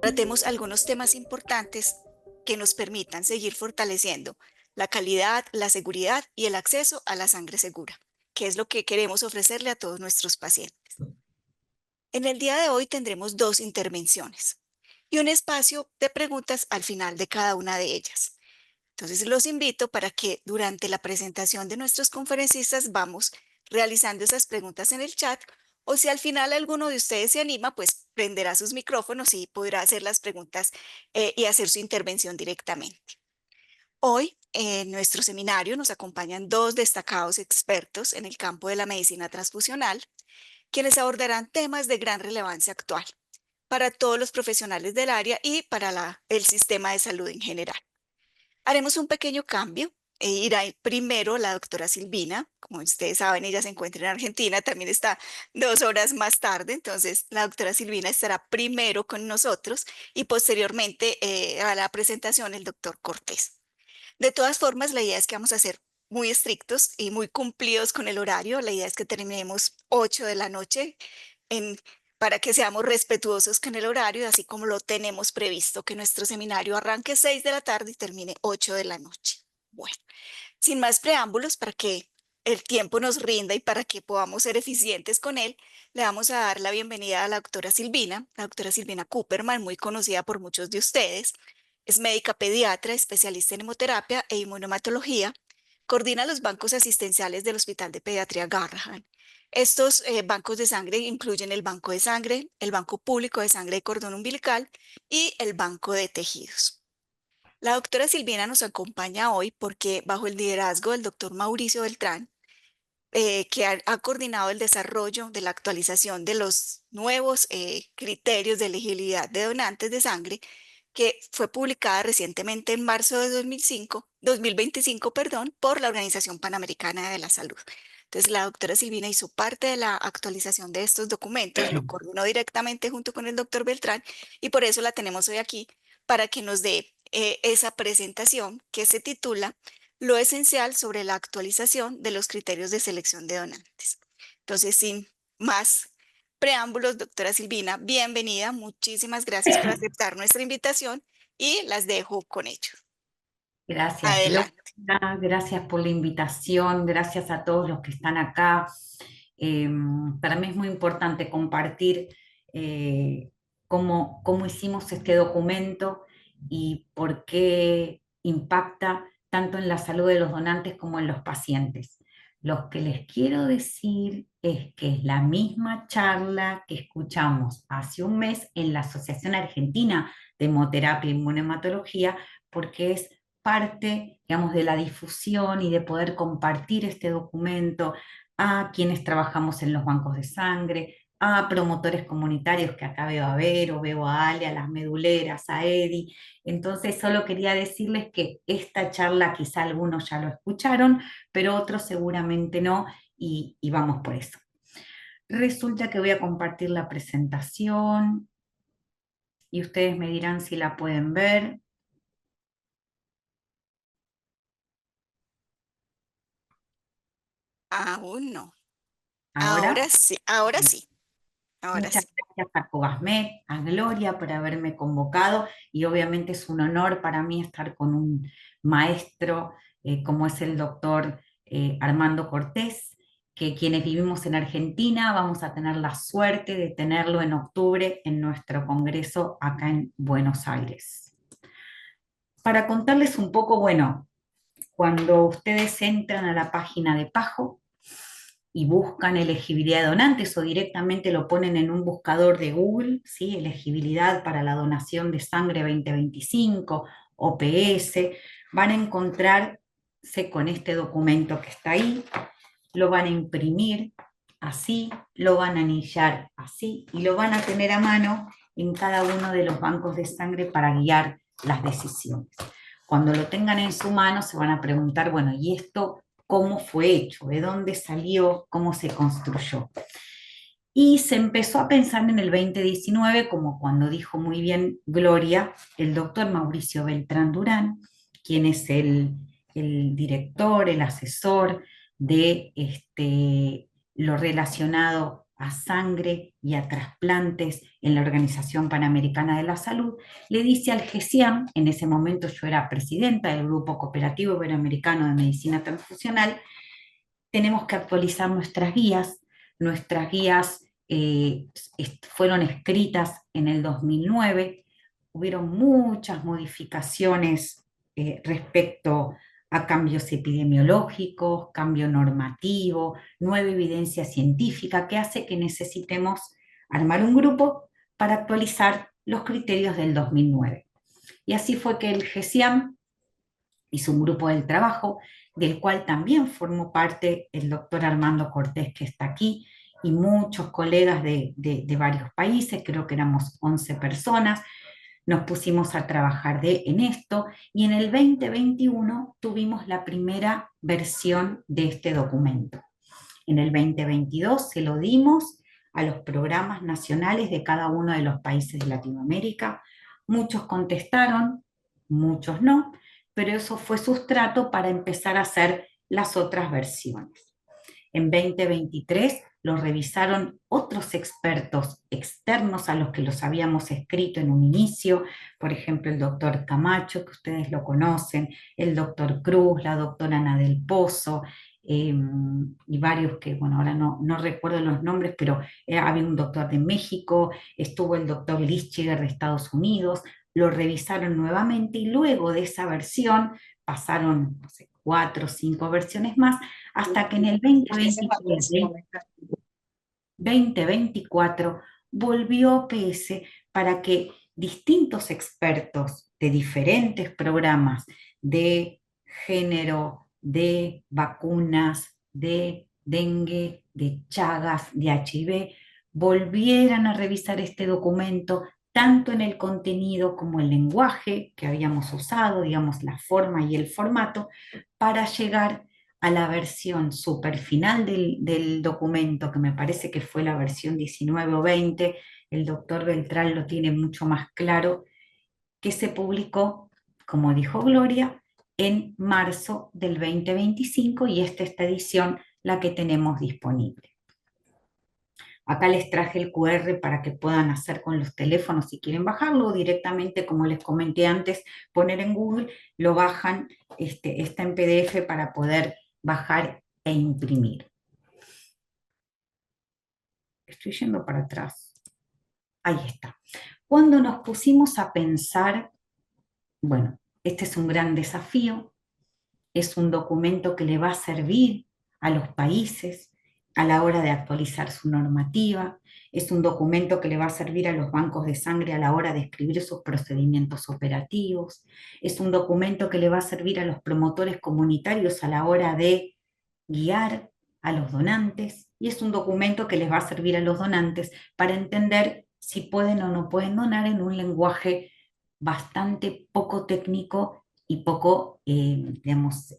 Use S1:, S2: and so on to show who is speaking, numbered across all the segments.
S1: tratemos algunos temas importantes que nos permitan seguir fortaleciendo la calidad, la seguridad y el acceso a la sangre segura, que es lo que queremos ofrecerle a todos nuestros pacientes. En el día de hoy tendremos dos intervenciones y un espacio de preguntas al final de cada una de ellas. Entonces los invito para que durante la presentación de nuestros conferencistas vamos realizando esas preguntas en el chat, o si al final alguno de ustedes se anima, pues prenderá sus micrófonos y podrá hacer las preguntas y hacer su intervención directamente. Hoy en nuestro seminario nos acompañan dos destacados expertos en el campo de la medicina transfusional, quienes abordarán temas de gran relevancia actual para todos los profesionales del área y para el sistema de salud en general. Haremos un pequeño cambio. Irá primero la doctora Silvina. Como ustedes saben, ella se encuentra en Argentina, también está 2 horas más tarde, entonces la doctora Silvina estará primero con nosotros y posteriormente a la presentación el doctor Cortés. De todas formas, la idea es que vamos a ser muy estrictos y muy cumplidos con el horario. La idea es que terminemos 8 de la noche en, para que seamos respetuosos con el horario, así como lo tenemos previsto, que nuestro seminario arranque 6 de la tarde y termine 8 de la noche. Bueno, sin más preámbulos, para que el tiempo nos rinda y para que podamos ser eficientes con él, le vamos a dar la bienvenida a la doctora Silvina Cooperman, muy conocida por muchos de ustedes. Es médica pediatra, especialista en hemoterapia e inmunohematología. Coordina los bancos asistenciales del Hospital de Pediatría Garrahan. Estos bancos de sangre incluyen el banco de sangre, el banco público de sangre de cordón umbilical y el banco de tejidos. La doctora Silvina nos acompaña hoy porque bajo el liderazgo del doctor Mauricio Beltrán, que ha coordinado el desarrollo de la actualización de los nuevos criterios de elegibilidad de donantes de sangre, que fue publicada recientemente en marzo de 2025, perdón, por la Organización Panamericana de la Salud. Entonces, la doctora Silvina hizo parte de la actualización de estos documentos, lo coordinó directamente junto con el doctor Beltrán y por eso la tenemos hoy aquí para que nos dé esa presentación que se titula Lo esencial sobre la actualización de los criterios de selección de donantes. Entonces, sin más preámbulos, doctora Silvina, bienvenida. Muchísimas gracias por aceptar nuestra invitación y las dejo con ello.
S2: Gracias, Gloria.
S1: Adelante.
S2: Gracias por la invitación. Gracias a todos los que están acá. Eh, para mí es muy importante compartir cómo hicimos este documento y por qué impacta tanto en la salud de los donantes como en los pacientes. Lo que les quiero decir es que es la misma charla que escuchamos hace un mes en la Asociación Argentina de Hemoterapia e Inmunohematología, porque es parte, digamos, de la difusión y de poder compartir este documento a quienes trabajamos en los bancos de sangre, a promotores comunitarios, que acá veo a Vero, veo a Ale, a las meduleras, a Edi. Entonces, solo quería decirles que esta charla quizá algunos ya lo escucharon, pero otros seguramente no, y vamos por eso. Resulta que voy a compartir la presentación y ustedes me dirán si la pueden ver.
S1: Aún no.
S2: Ahora.
S1: Ahora sí, ahora sí, ahora
S2: Muchas
S1: sí.
S2: gracias a Cobasmet, a Gloria por haberme convocado y obviamente es un honor para mí estar con un maestro como es el doctor Armando Cortés, que quienes vivimos en Argentina vamos a tener la suerte de tenerlo en octubre en nuestro congreso acá en Buenos Aires. Para contarles un poco, bueno, cuando ustedes entran a la página de PAJO, y buscan elegibilidad de donantes o directamente lo ponen en un buscador de Google, ¿sí? Elegibilidad para la donación de sangre 2025, OPS, van a encontrarse con este documento que está ahí, lo van a imprimir así, lo van a anillar así y lo van a tener a mano en cada uno de los bancos de sangre para guiar las decisiones. Cuando lo tengan en su mano se van a preguntar, bueno, ¿y esto cómo fue hecho? ¿De dónde salió? ¿Cómo se construyó? Y se empezó a pensar en el 2019, como cuando dijo muy bien Gloria, el doctor Mauricio Beltrán Durán, quien es el director, el asesor de lo relacionado a sangre y a trasplantes en la Organización Panamericana de la Salud, le dice al GESIAM, en ese momento yo era presidenta del Grupo Cooperativo Iberoamericano de Medicina Transfusional, tenemos que actualizar nuestras guías fueron escritas en el 2009, hubieron muchas modificaciones respecto a cambios epidemiológicos, cambio normativo, nueva evidencia científica que hace que necesitemos armar un grupo para actualizar los criterios del 2009. Y así fue que el GESIAM hizo un grupo del trabajo, del cual también formó parte el doctor Armando Cortés, que está aquí, y muchos colegas de varios países, creo que éramos 11 personas, nos pusimos a trabajar en esto y en el 2021 tuvimos la primera versión de este documento. En el 2022 se lo dimos a los programas nacionales de cada uno de los países de Latinoamérica. Muchos contestaron, muchos no, pero eso fue sustrato para empezar a hacer las otras versiones. En 2023 lo revisaron otros expertos externos a los que los habíamos escrito en un inicio, por ejemplo el doctor Camacho, que ustedes lo conocen, el doctor Cruz, la doctora Ana del Pozo, y varios que, bueno, ahora no recuerdo los nombres, pero había un doctor de México, estuvo el doctor Lischiger de Estados Unidos, lo revisaron nuevamente y luego de esa versión pasaron, no sé, 4 o 5 versiones más, hasta que en el 2024 volvió OPS para que distintos expertos de diferentes programas de género, de vacunas, de dengue, de Chagas, de HIV, volvieran a revisar este documento, tanto en el contenido como el lenguaje que habíamos usado, digamos, la forma y el formato, para llegar a la versión super final del documento, que me parece que fue la versión 19 o 20, el doctor Beltrán lo tiene mucho más claro, que se publicó, como dijo Gloria, en marzo del 2025 y esta edición la que tenemos disponible. Acá les traje el QR para que puedan hacer con los teléfonos si quieren bajarlo o directamente, como les comenté antes, poner en Google, lo bajan, está en PDF para poder bajar e imprimir. Estoy yendo para atrás. Ahí está. Cuando nos pusimos a pensar, bueno, este es un gran desafío, es un documento que le va a servir a los países a la hora de actualizar su normativa, es un documento que le va a servir a los bancos de sangre a la hora de escribir sus procedimientos operativos, es un documento que le va a servir a los promotores comunitarios a la hora de guiar a los donantes, y es un documento que les va a servir a los donantes para entender si pueden o no pueden donar en un lenguaje bastante poco técnico y poco, digamos,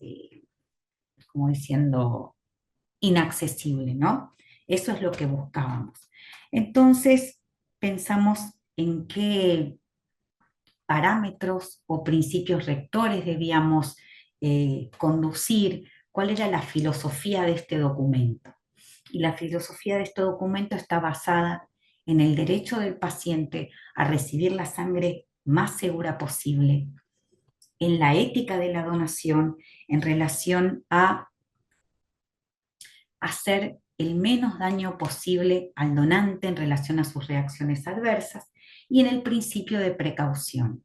S2: como diciendo, inaccesible, ¿no? Eso es lo que buscábamos. Entonces, pensamos en qué parámetros o principios rectores debíamos conducir, cuál era la filosofía de este documento. Y la filosofía de este documento está basada en el derecho del paciente a recibir la sangre más segura posible, en la ética de la donación en relación a hacer el menos daño posible al donante en relación a sus reacciones adversas y en el principio de precaución.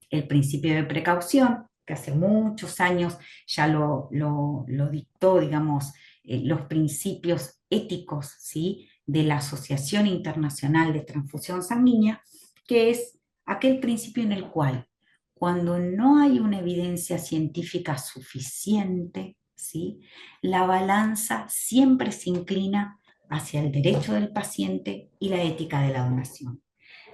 S2: El principio de precaución, que hace muchos años ya lo dictó, digamos, los principios éticos, ¿sí?, de la Asociación Internacional de Transfusión Sanguínea, que es aquel principio en el cual, cuando no hay una evidencia científica suficiente, ¿sí?, la balanza siempre se inclina hacia el derecho del paciente y la ética de la donación.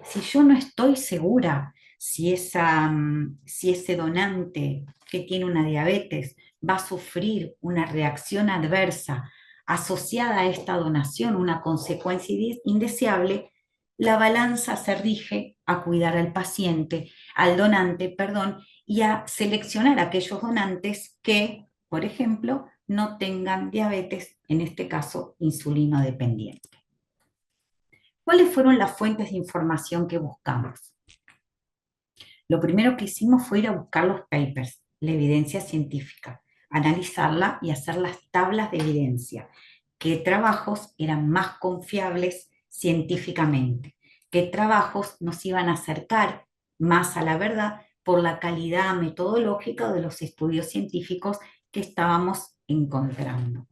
S2: Si yo no estoy segura si ese donante que tiene una diabetes va a sufrir una reacción adversa asociada a esta donación, una consecuencia indeseable, la balanza se rige a cuidar al paciente, al donante, perdón, y a seleccionar aquellos donantes que, por ejemplo, no tengan diabetes, en este caso, insulino dependiente. ¿Cuáles fueron las fuentes de información que buscamos? Lo primero que hicimos fue ir a buscar los papers, la evidencia científica, analizarla y hacer las tablas de evidencia. ¿Qué trabajos eran más confiables científicamente? ¿Qué trabajos nos iban a acercar más a la verdad por la calidad metodológica de los estudios científicos que estábamos encontrando?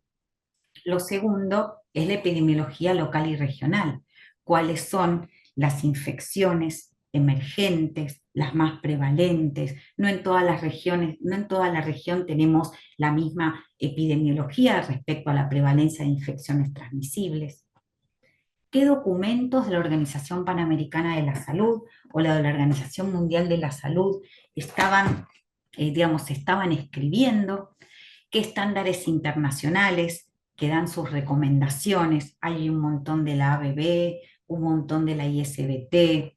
S2: Lo segundo es la epidemiología local y regional. ¿Cuáles son las infecciones emergentes, las más prevalentes? No en todas las regiones, no en toda la región tenemos la misma epidemiología respecto a la prevalencia de infecciones transmisibles. ¿Qué documentos de la Organización Panamericana de la Salud o la de la Organización Mundial de la Salud estaban, estaban escribiendo? ¿Qué estándares internacionales que dan sus recomendaciones? Hay un montón de la ABB, un montón de la ISBT.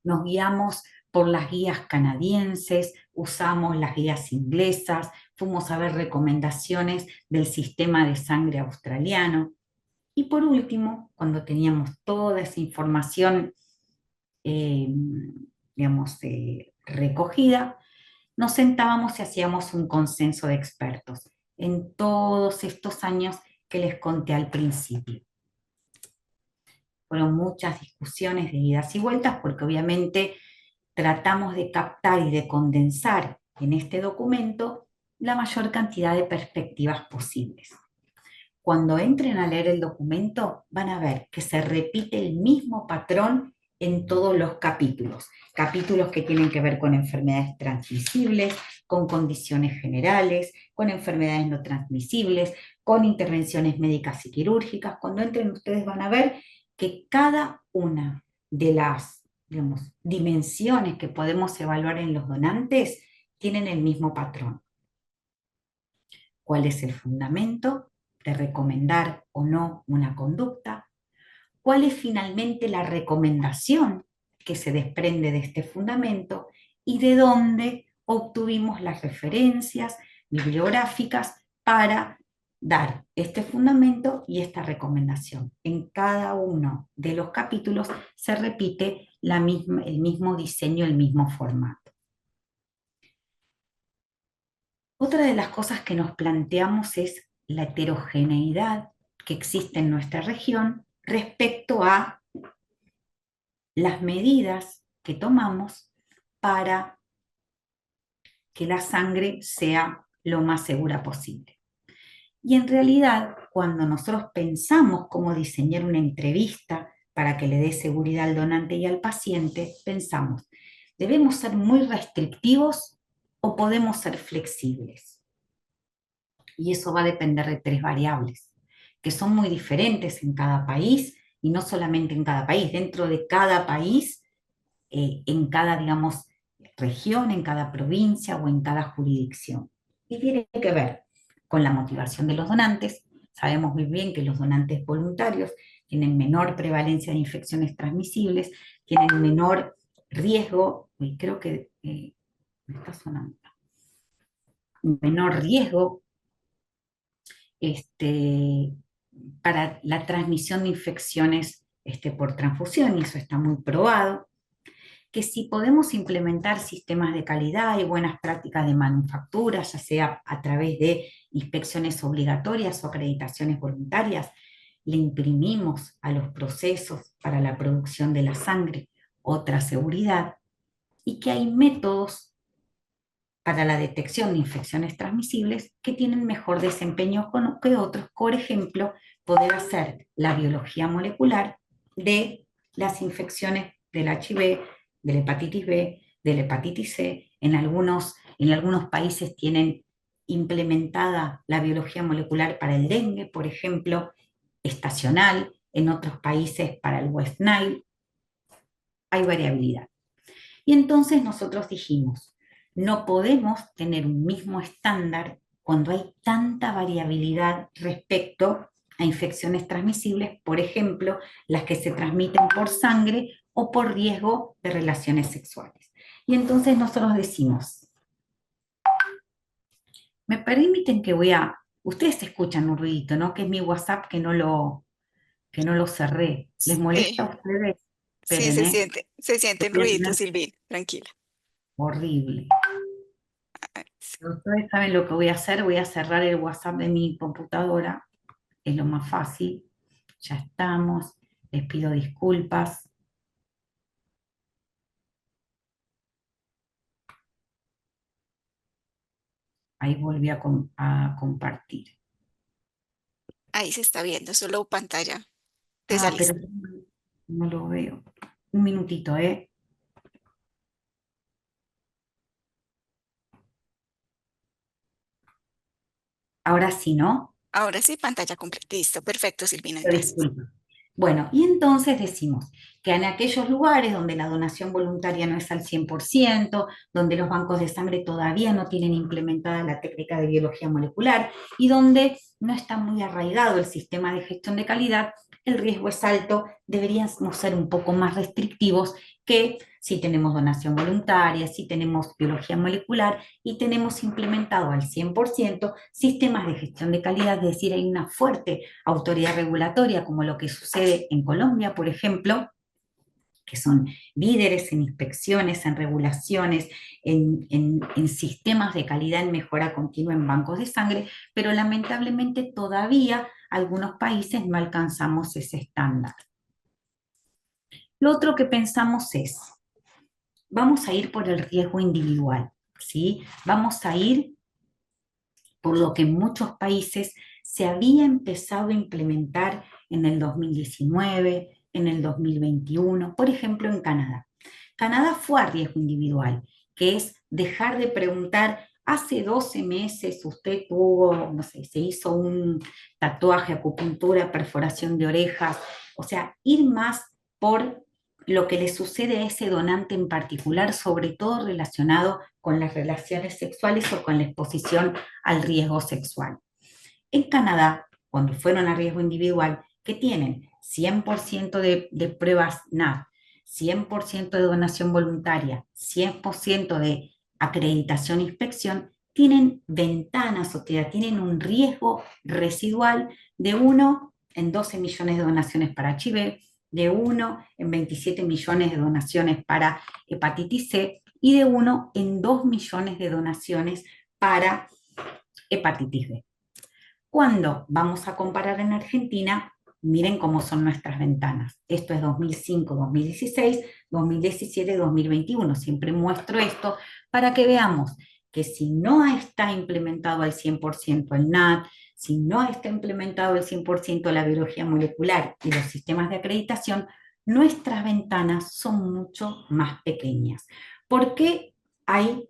S2: Nos guiamos por las guías canadienses, usamos las guías inglesas, fuimos a ver recomendaciones del sistema de sangre australiano. Y por último, cuando teníamos toda esa información, eh, recogida, nos sentábamos y hacíamos un consenso de expertos en todos estos años que les conté al principio. Fueron muchas discusiones de idas y vueltas porque obviamente tratamos de captar y de condensar en este documento la mayor cantidad de perspectivas posibles. Cuando entren a leer el documento, van a ver que se repite el mismo patrón en todos los capítulos. Capítulos que tienen que ver con enfermedades transmisibles, con condiciones generales, con enfermedades no transmisibles, con intervenciones médicas y quirúrgicas. Cuando entren ustedes van a ver que cada una de las, dimensiones que podemos evaluar en los donantes tienen el mismo patrón. ¿Cuál es el fundamento de recomendar o no una conducta? ¿Cuál es finalmente la recomendación que se desprende de este fundamento? ¿Y de dónde obtuvimos las referencias bibliográficas para dar este fundamento y esta recomendación? En cada uno de los capítulos se repite el mismo diseño, el mismo formato. Otra de las cosas que nos planteamos es la heterogeneidad que existe en nuestra región respecto a las medidas que tomamos para que la sangre sea lo más segura posible. Y en realidad, cuando nosotros pensamos cómo diseñar una entrevista para que le dé seguridad al donante y al paciente, pensamos, ¿debemos ser muy restrictivos o podemos ser flexibles? Y eso va a depender de tres variables, que son muy diferentes en cada país, y no solamente en cada país, dentro de cada país, en cada, región, en cada provincia o en cada jurisdicción. Y tiene que ver con la motivación de los donantes. Sabemos muy bien que los donantes voluntarios tienen menor prevalencia de infecciones transmisibles, tienen menor riesgo, y creo que me está sonando, menor riesgo este, para la transmisión de infecciones por transfusión, y eso está muy probado, que si podemos implementar sistemas de calidad y buenas prácticas de manufactura, ya sea a través de inspecciones obligatorias o acreditaciones voluntarias, le imprimimos a los procesos para la producción de la sangre otra seguridad, y que hay métodos para la detección de infecciones transmisibles que tienen mejor desempeño que otros. Por ejemplo, poder hacer la biología molecular de las infecciones del HIV, de la hepatitis B, de la hepatitis C. En algunos países tienen implementada la biología molecular para el dengue, por ejemplo, estacional, en otros países para el West Nile. Hay variabilidad. Y entonces nosotros dijimos, no podemos tener un mismo estándar cuando hay tanta variabilidad respecto a infecciones transmisibles, por ejemplo, las que se transmiten por sangre o por riesgo de relaciones sexuales. Y entonces nosotros decimos, me permiten que ustedes escuchan un ruidito, ¿no? Que es mi WhatsApp que no lo que no lo cerré. ¿Les molesta a
S1: Sí,
S2: ustedes?
S1: sí,
S2: Esperen,
S1: se
S2: lo
S1: sienten
S2: voy a
S1: ruiditos,
S2: tener
S1: Silvina, tranquila.
S2: horrible.
S1: Sí.
S2: Pero ustedes saben lo que voy a hacer, voy a cerrar el WhatsApp de mi computadora, es lo más fácil. Ya estamos, les pido disculpas. Ahí volví a compartir.
S1: Ahí se está viendo, solo pantalla de esa
S2: Ah, pero
S1: lista.
S2: no lo veo. Un minutito, ¿eh? Ahora sí, ¿no?
S1: Ahora sí, pantalla completa. Listo, perfecto, Silvina, gracias.
S2: Disculpa. Bueno, y entonces decimos que en aquellos lugares donde la donación voluntaria no es al 100%, donde los bancos de sangre todavía no tienen implementada la técnica de biología molecular y donde no está muy arraigado el sistema de gestión de calidad, el riesgo es alto, deberíamos ser un poco más restrictivos que si tenemos donación voluntaria, si tenemos biología molecular y tenemos implementado al 100% sistemas de gestión de calidad, es decir, hay una fuerte autoridad regulatoria, como lo que sucede en Colombia, por ejemplo, que son líderes en inspecciones, en regulaciones, en sistemas de calidad en mejora continua en bancos de sangre, pero lamentablemente todavía algunos países no alcanzamos ese estándar. Lo otro que pensamos es, vamos a ir por el riesgo individual, ¿sí? Vamos a ir por lo que en muchos países se había empezado a implementar en el 2019, en el 2021, por ejemplo en Canadá. Canadá fue a riesgo individual, que es dejar de preguntar, hace 12 meses usted tuvo, no sé, se hizo un tatuaje, acupuntura, perforación de orejas, o sea, ir más por lo que le sucede a ese donante en particular, sobre todo relacionado con las relaciones sexuales o con la exposición al riesgo sexual. En Canadá, cuando fueron a riesgo individual, que tienen 100% de pruebas NAT, 100% de donación voluntaria, 100% de acreditación e inspección, tienen ventanas, o sea, tienen un riesgo residual de 1 en 12 millones de donaciones para HIV, de 1 en 27 millones de donaciones para hepatitis C y de 1 en 2 millones de donaciones para hepatitis B. Cuando vamos a comparar en Argentina, miren cómo son nuestras ventanas. Esto es 2005, 2016, 2017, 2021. Siempre muestro esto para que veamos que si no está implementado al 100% el NAT, si no está implementado al 100% la biología molecular y los sistemas de acreditación, nuestras ventanas son mucho más pequeñas. ¿Por qué hay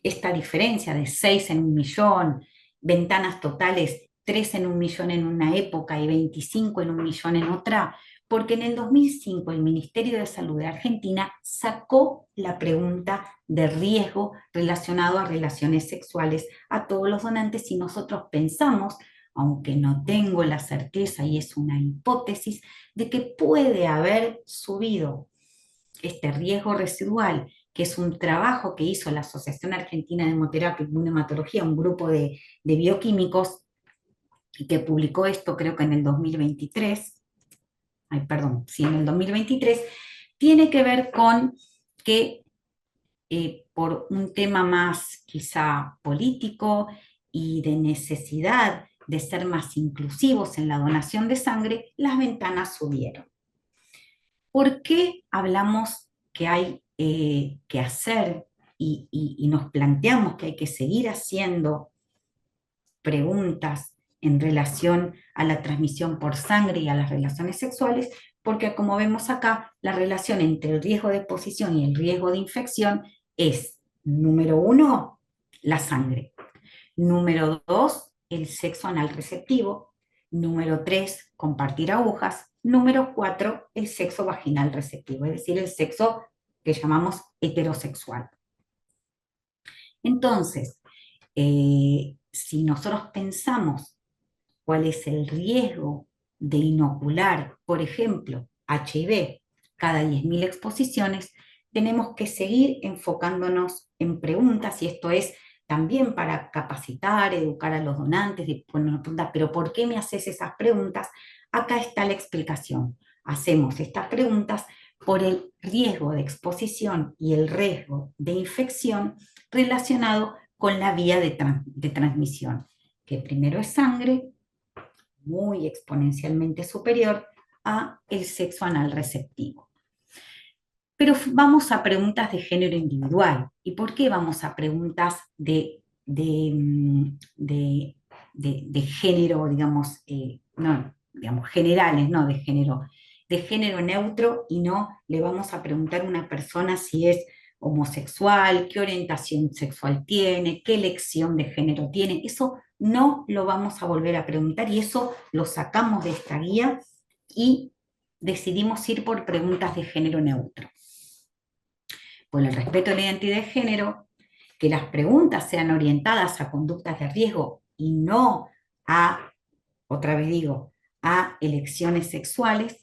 S2: esta diferencia de 6 en 1 millón, ventanas totales 3 en 1 millón en una época y 25 en 1 millón en otra? Porque en el 2005 el Ministerio de Salud de Argentina sacó la pregunta de riesgo relacionado a relaciones sexuales a todos los donantes y nosotros pensamos, aunque no tengo la certeza y es una hipótesis, de que puede haber subido este riesgo residual, que es un trabajo que hizo la Asociación Argentina de Hemoterapia y Hematología, un grupo de bioquímicos, y que publicó esto creo que en el 2023, ay, perdón, sí, en el 2023, tiene que ver con que por un tema más quizá político y de necesidad de ser más inclusivos en la donación de sangre, las ventanas subieron. ¿Por qué hablamos que hay que hacer y nos planteamos que hay que seguir haciendo preguntas en relación a la transmisión por sangre y a las relaciones sexuales? Porque como vemos acá, la relación entre el riesgo de exposición y el riesgo de infección es, número uno, la sangre. Número dos, el sexo anal receptivo. Número tres, compartir agujas. Número cuatro, el sexo vaginal receptivo, es decir, el sexo que llamamos heterosexual. Entonces, si nosotros pensamos cuál es el riesgo de inocular, por ejemplo, HIV cada 10.000 exposiciones, tenemos que seguir enfocándonos en preguntas, y esto es también para capacitar, educar a los donantes, de poner una pregunta, pero ¿por qué me haces esas preguntas? Acá está la explicación. Hacemos estas preguntas por el riesgo de exposición y el riesgo de infección relacionado con la vía de transmisión, que primero es sangre, muy exponencialmente superior a el sexo anal receptivo. Pero vamos a preguntas de género individual. ¿Y por qué vamos a preguntas de género, digamos, no, digamos, generales, no de género neutro, y no le vamos a preguntar a una persona si es homosexual, qué orientación sexual tiene, qué elección de género tiene? Eso no lo vamos a volver a preguntar y eso lo sacamos de esta guía y decidimos ir por preguntas de género neutro. Por el respeto a la identidad de género, que las preguntas sean orientadas a conductas de riesgo y no a, otra vez digo, a elecciones sexuales,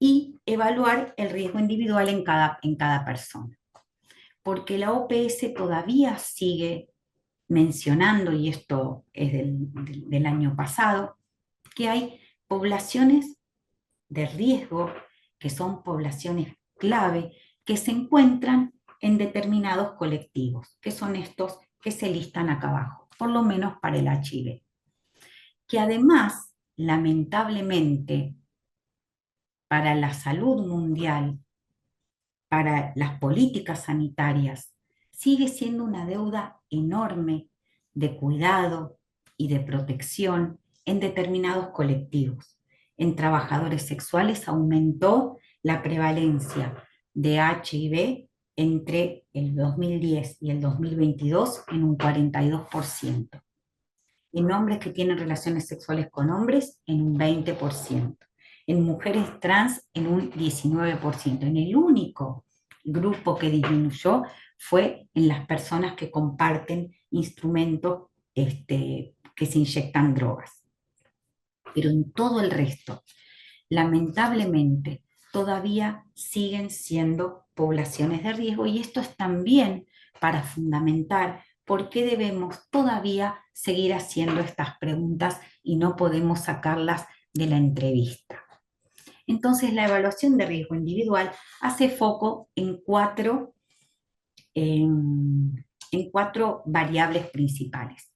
S2: y evaluar el riesgo individual en cada persona. Porque la OPS todavía sigue mencionando, y esto es del año pasado, que hay poblaciones de riesgo, que son poblaciones clave, que se encuentran en determinados colectivos, que son estos que se listan acá abajo, por lo menos para el HIV. Que además, lamentablemente, para la salud mundial, para las políticas sanitarias, sigue siendo una deuda enorme de cuidado y de protección en determinados colectivos. En trabajadores sexuales aumentó la prevalencia de HIV entre el 2010 y el 2022 en un 42%. En hombres que tienen relaciones sexuales con hombres en un 20%. En mujeres trans en un 19%. En el único grupo que disminuyó fue en las personas que comparten instrumentos que se inyectan drogas. Pero en todo el resto, lamentablemente, todavía siguen siendo poblaciones de riesgo, y esto es también para fundamentar por qué debemos todavía seguir haciendo estas preguntas y no podemos sacarlas de la entrevista. Entonces, la evaluación de riesgo individual hace foco en cuatro variables principales.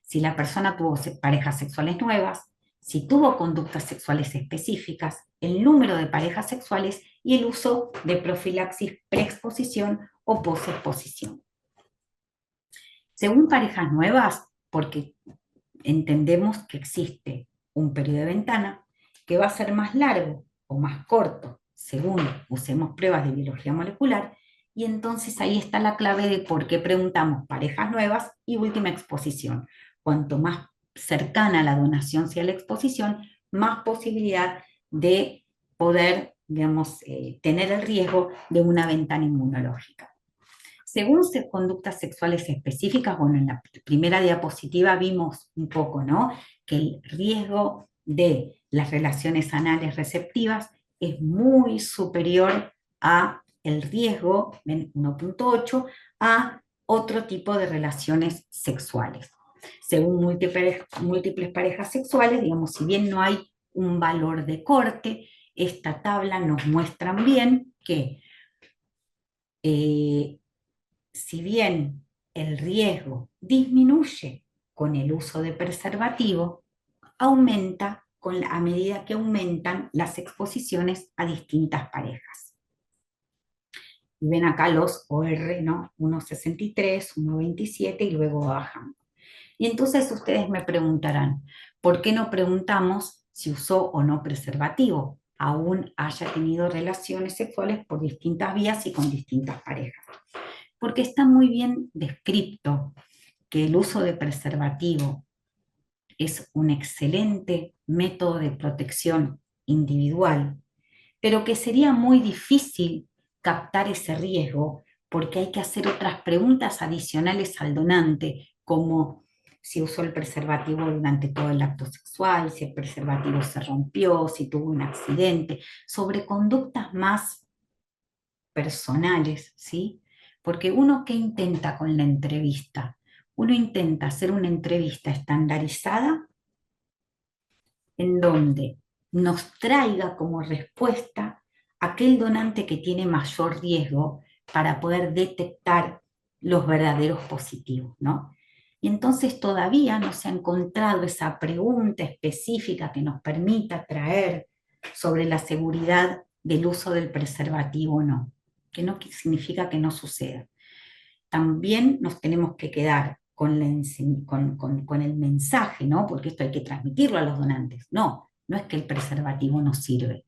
S2: Si la persona tuvo parejas sexuales nuevas, si tuvo conductas sexuales específicas, el número de parejas sexuales y el uso de profilaxis preexposición o posexposición. Según parejas nuevas, porque entendemos que existe un periodo de ventana que va a ser más largo o más corto según usemos pruebas de biología molecular, y entonces ahí está la clave de por qué preguntamos parejas nuevas y última exposición. Cuanto más cercana la donación sea la exposición, más posibilidad de poder, digamos, tener el riesgo de una ventana inmunológica. Según conductas sexuales específicas, bueno, en la primera diapositiva vimos un poco, ¿no? Que el riesgo de las relaciones anales receptivas es muy superior a el riesgo, 1.8, a otro tipo de relaciones sexuales. Según múltiples parejas sexuales, digamos, si bien no hay un valor de corte, esta tabla nos muestra bien que si bien el riesgo disminuye con el uso de preservativo, aumenta a medida que aumentan las exposiciones a distintas parejas. Y ven acá los OR, ¿no? 1,63, 1,27 y luego bajan. Y entonces ustedes me preguntarán, ¿por qué no preguntamos si usó o no preservativo, aún haya tenido relaciones sexuales por distintas vías y con distintas parejas? Porque está muy bien descrito que el uso de preservativo es un excelente método de protección individual, pero que sería muy difícil captar ese riesgo porque hay que hacer otras preguntas adicionales al donante, como si usó el preservativo durante todo el acto sexual, si el preservativo se rompió, si tuvo un accidente, sobre conductas más personales, ¿sí? Porque uno, ¿qué intenta con la entrevista? Uno intenta hacer una entrevista estandarizada en donde nos traiga como respuesta aquel donante que tiene mayor riesgo para poder detectar los verdaderos positivos, ¿no? Y entonces todavía no se ha encontrado esa pregunta específica que nos permita traer sobre la seguridad del uso del preservativo o no, que no significa que no suceda. También nos tenemos que quedar con el mensaje, ¿no? Porque esto hay que transmitirlo a los donantes. No, no es que el preservativo no sirve.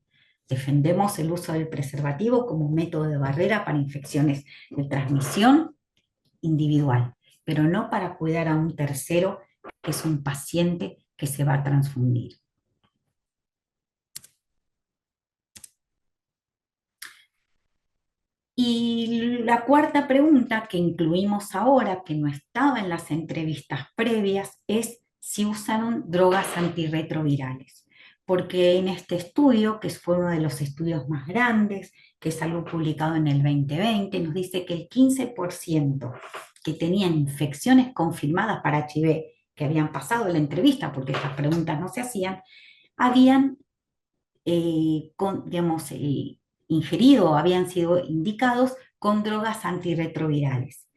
S2: Defendemos el uso del preservativo como método de barrera para infecciones de transmisión individual, pero no para cuidar a un tercero que es un paciente que se va a transfundir. Y la cuarta pregunta que incluimos ahora, que no estaba en las entrevistas previas, es si usaron drogas antirretrovirales. Porque en este estudio, que fue uno de los estudios más grandes, que es algo publicado en el 2020, nos dice que el 15% que tenían infecciones confirmadas para HIV, que habían pasado la entrevista, porque estas preguntas no se hacían, habían digamos, ingerido o habían sido indicados con drogas antirretrovirales.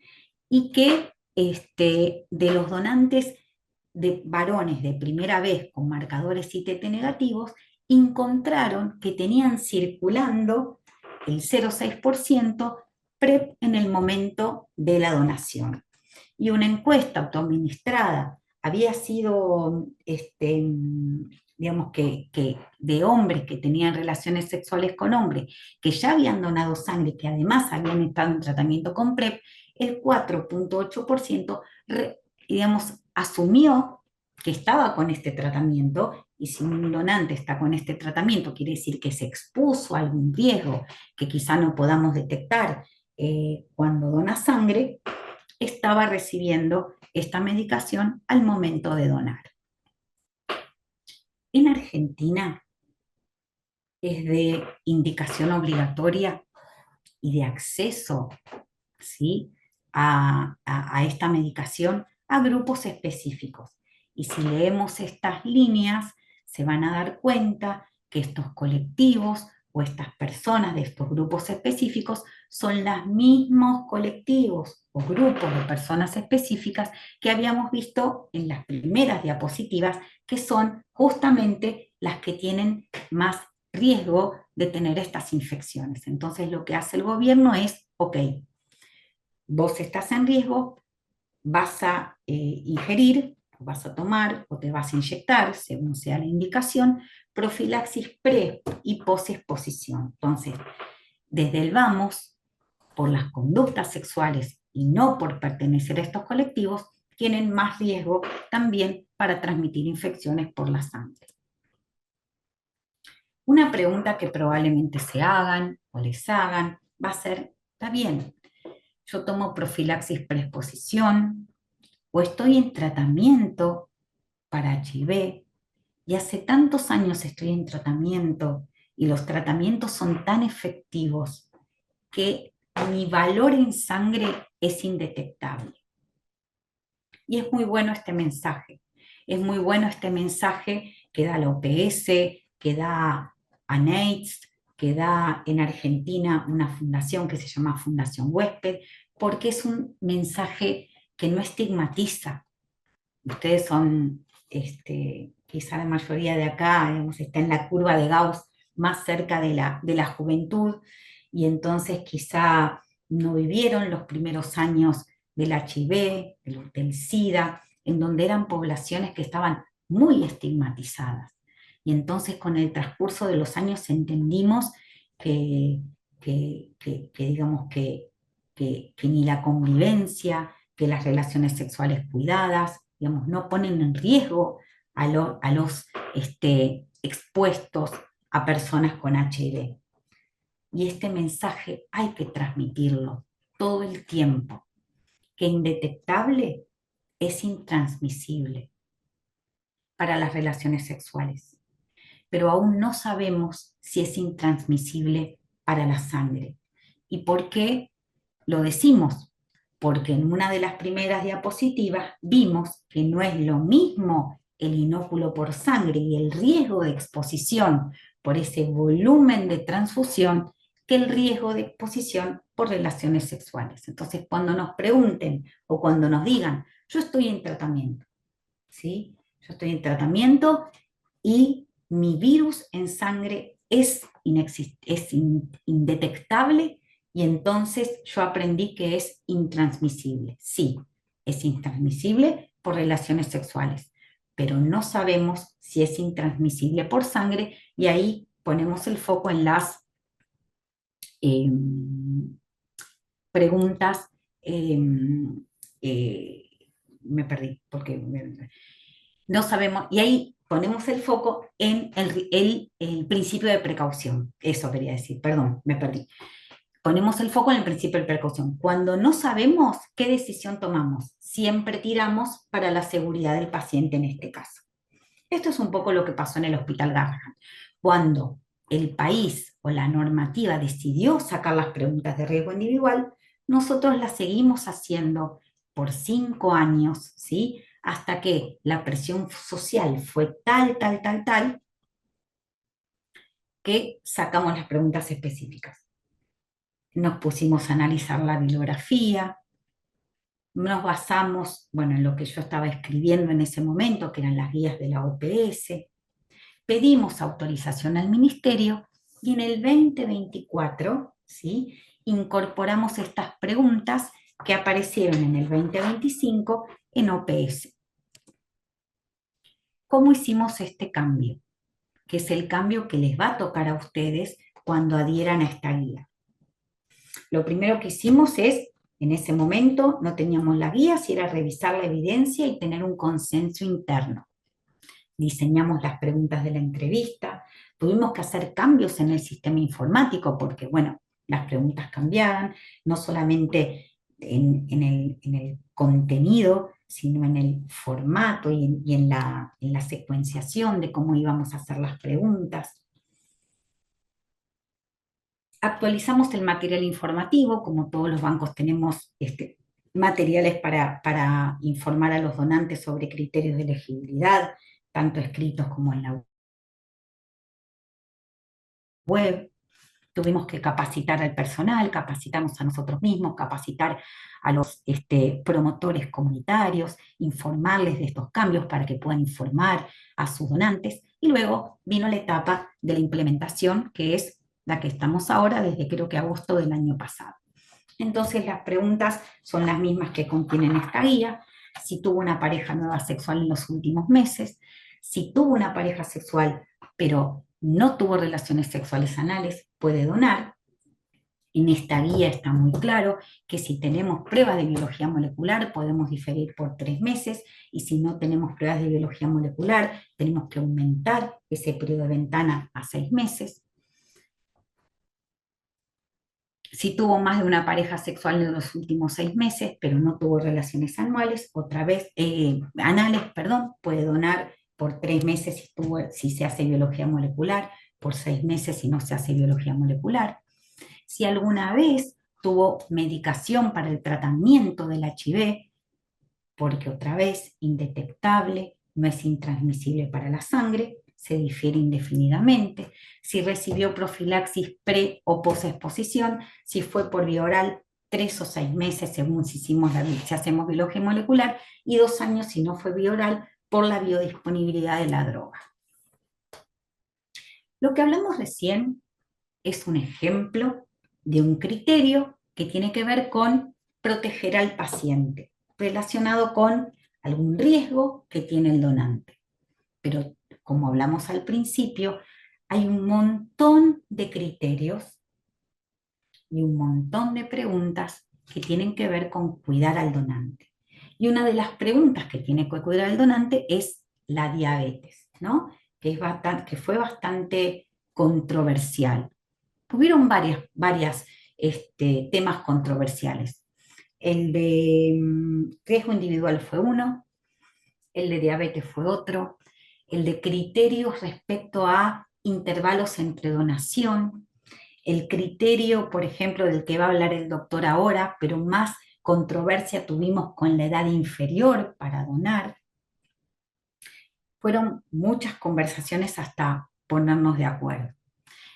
S2: Y que de los donantes de varones de primera vez con marcadores ITT negativos, encontraron que tenían circulando el 0,6% PrEP en el momento de la donación. Y una encuesta autoadministrada había sido digamos que de hombres que tenían relaciones sexuales con hombres, que ya habían donado sangre, que además habían estado en tratamiento con PrEP, el 4,8%, digamos, asumió que estaba con este tratamiento, y si un donante está con este tratamiento, quiere decir que se expuso a algún riesgo que quizá no podamos detectar cuando dona sangre, estaba recibiendo esta medicación al momento de donar. En Argentina es de indicación obligatoria y de acceso, ¿sí?, a esta medicación a grupos específicos. Y si leemos estas líneas, se van a dar cuenta que estos colectivos o estas personas de estos grupos específicos son los mismos colectivos o grupos de personas específicas que habíamos visto en las primeras diapositivas, que son justamente las que tienen más riesgo de tener estas infecciones. Entonces lo que hace el gobierno es, ok, vos estás en riesgo, vas a ingerir, vas a tomar o te vas a inyectar, según sea la indicación, profilaxis pre y posexposición. Entonces, desde el vamos, por las conductas sexuales y no por pertenecer a estos colectivos, tienen más riesgo también para transmitir infecciones por la sangre. Una pregunta que probablemente se hagan o les hagan va a ser, está bien, yo tomo profilaxis preexposición o estoy en tratamiento para HIV y hace tantos años estoy en tratamiento y los tratamientos son tan efectivos que mi valor en sangre es indetectable. Y es muy bueno este mensaje. Es muy bueno este mensaje que da la OPS, que da ANAIDS, que da en Argentina una fundación que se llama Fundación Huésped, porque es un mensaje que no estigmatiza. Ustedes son, quizá la mayoría de acá, digamos, está en la curva de Gauss más cerca de la juventud, y entonces quizá no vivieron los primeros años del HIV, del SIDA, en donde eran poblaciones que estaban muy estigmatizadas. Y entonces con el transcurso de los años entendimos digamos, que ni la convivencia, que las relaciones sexuales cuidadas, digamos, no ponen en riesgo a los expuestos a personas con HIV. Y este mensaje hay que transmitirlo todo el tiempo, que indetectable es intransmisible para las relaciones sexuales, pero aún no sabemos si es intransmisible para la sangre. ¿Y por qué lo decimos? Porque en una de las primeras diapositivas vimos que no es lo mismo el inóculo por sangre y el riesgo de exposición por ese volumen de transfusión que el riesgo de exposición por relaciones sexuales. Entonces, cuando nos pregunten o cuando nos digan, yo estoy en tratamiento, ¿sí? Yo estoy en tratamiento y mi virus en sangre es indetectable y entonces yo aprendí que es intransmisible. Sí, es intransmisible por relaciones sexuales, pero no sabemos si es intransmisible por sangre y ahí ponemos el foco en las eh, preguntas, eh, eh, me perdí, porque no sabemos, y ahí ponemos el foco en el principio de precaución, eso quería decir, perdón, me perdí. Ponemos el foco en el principio de precaución. Cuando no sabemos qué decisión tomamos, siempre tiramos para la seguridad del paciente en este caso. Esto es un poco lo que pasó en el Hospital Garrahan. Cuando el país o la normativa decidió sacar las preguntas de riesgo individual, nosotros las seguimos haciendo por 5 años, ¿sí? Hasta que la presión social fue tal, que sacamos las preguntas específicas. Nos pusimos a analizar la bibliografía, nos basamos, bueno, en lo que yo estaba escribiendo en ese momento, que eran las guías de la OPS, pedimos autorización al ministerio y en el 2024, ¿sí? Incorporamos estas preguntas que aparecieron en el 2025 en OPS. ¿Cómo hicimos este cambio? Que es el cambio que les va a tocar a ustedes cuando adhieran a esta guía. Lo primero que hicimos es, en ese momento no teníamos la guía, si era revisar la evidencia y tener un consenso interno. Diseñamos las preguntas de la entrevista, tuvimos que hacer cambios en el sistema informático porque, bueno, las preguntas cambiaban, no solamente en el contenido, sino en el formato y en la secuenciación de cómo íbamos a hacer las preguntas. Actualizamos el material informativo, como todos los bancos tenemos materiales para informar a los donantes sobre criterios de elegibilidad, tanto escritos como en la web. Tuvimos que capacitar al personal, capacitarnos a nosotros mismos, capacitar a los promotores comunitarios, informarles de estos cambios para que puedan informar a sus donantes. Y luego vino la etapa de la implementación, que es la que estamos ahora desde creo que agosto del año pasado. Entonces las preguntas son las mismas que contienen esta guía. Si tuvo una pareja nueva sexual en los últimos meses, si tuvo una pareja sexual pero no tuvo relaciones sexuales anales, puede donar. En esta guía está muy claro que si tenemos pruebas de biología molecular podemos diferir por 3 meses y si no tenemos pruebas de biología molecular tenemos que aumentar ese periodo de ventana a 6 meses. Si tuvo más de una pareja sexual en los últimos 6 meses, pero no tuvo relaciones anuales, anales, perdón, puede donar por 3 meses si se hace biología molecular, por 6 meses si no se hace biología molecular. Si alguna vez tuvo medicación para el tratamiento del HIV, porque otra vez indetectable, no es intransmisible para la sangre, se difiere indefinidamente, si recibió profilaxis pre o posexposición, si fue por vía oral 3 o 6 meses según si hacemos biología molecular y 2 años si no fue vía oral por la biodisponibilidad de la droga. Lo que hablamos recién es un ejemplo de un criterio que tiene que ver con proteger al paciente, relacionado con algún riesgo que tiene el donante. Pero como hablamos al principio, hay un montón de criterios y un montón de preguntas que tienen que ver con cuidar al donante. Y una de las preguntas que tiene que cuidar al donante es la diabetes, ¿no? Que fue bastante controversial. Hubieron varias temas controversiales. El de riesgo individual fue uno, el de diabetes fue otro, el de criterios respecto a intervalos entre donación, el criterio, por ejemplo, del que va a hablar el doctor ahora, pero más controversia tuvimos con la edad inferior para donar. Fueron muchas conversaciones hasta ponernos de acuerdo.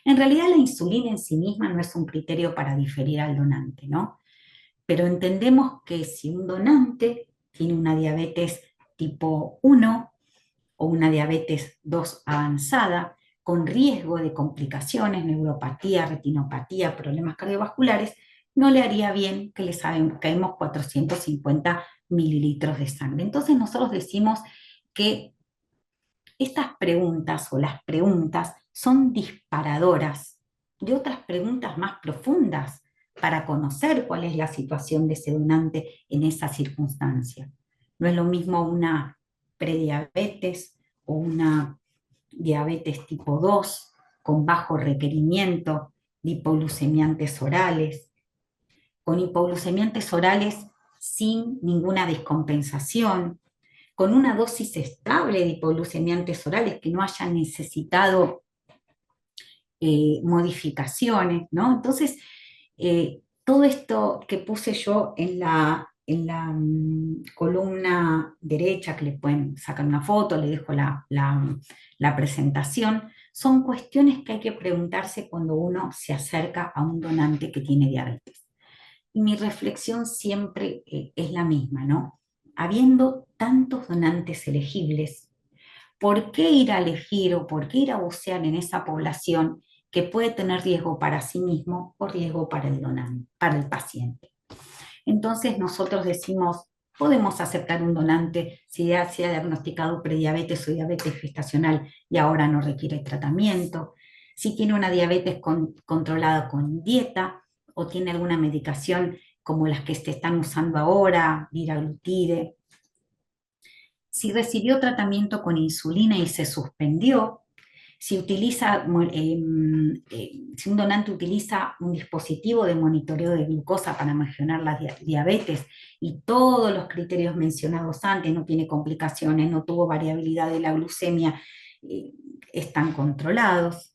S2: En realidad la insulina en sí misma no es un criterio para diferir al donante, ¿no? Pero entendemos que si un donante tiene una diabetes tipo 1 o una diabetes 2 avanzada, con riesgo de complicaciones, neuropatía, retinopatía, problemas cardiovasculares, no le haría bien que le saquemos 450 mililitros de sangre. Entonces nosotros decimos que estas preguntas o las preguntas son disparadoras de otras preguntas más profundas para conocer cuál es la situación de ese donante en esa circunstancia. No es lo mismo una prediabetes o una diabetes tipo 2 con bajo requerimiento de hipoglucemiantes orales, con hipoglucemiantes orales sin ninguna descompensación, con una dosis estable de hipoglucemiantes orales que no hayan necesitado modificaciones, ¿no? Entonces, todo esto que puse yo en la columna derecha, que le pueden sacar una foto, le dejo la presentación, son cuestiones que hay que preguntarse cuando uno se acerca a un donante que tiene diabetes. Y mi reflexión siempre es la misma, ¿no? Habiendo tantos donantes elegibles, ¿por qué ir a elegir o por qué ir a bucear en esa población que puede tener riesgo para sí mismo o riesgo para el donante, para el paciente? Entonces nosotros decimos, podemos aceptar un donante si ya se ha diagnosticado prediabetes o diabetes gestacional y ahora no requiere tratamiento, si tiene una diabetes controlada con dieta o tiene alguna medicación como las que se están usando ahora, liraglutide, si recibió tratamiento con insulina y se suspendió, si un donante utiliza un dispositivo de monitoreo de glucosa para mejorar la diabetes y todos los criterios mencionados antes, no tiene complicaciones, no tuvo variabilidad de la glucemia, están controlados.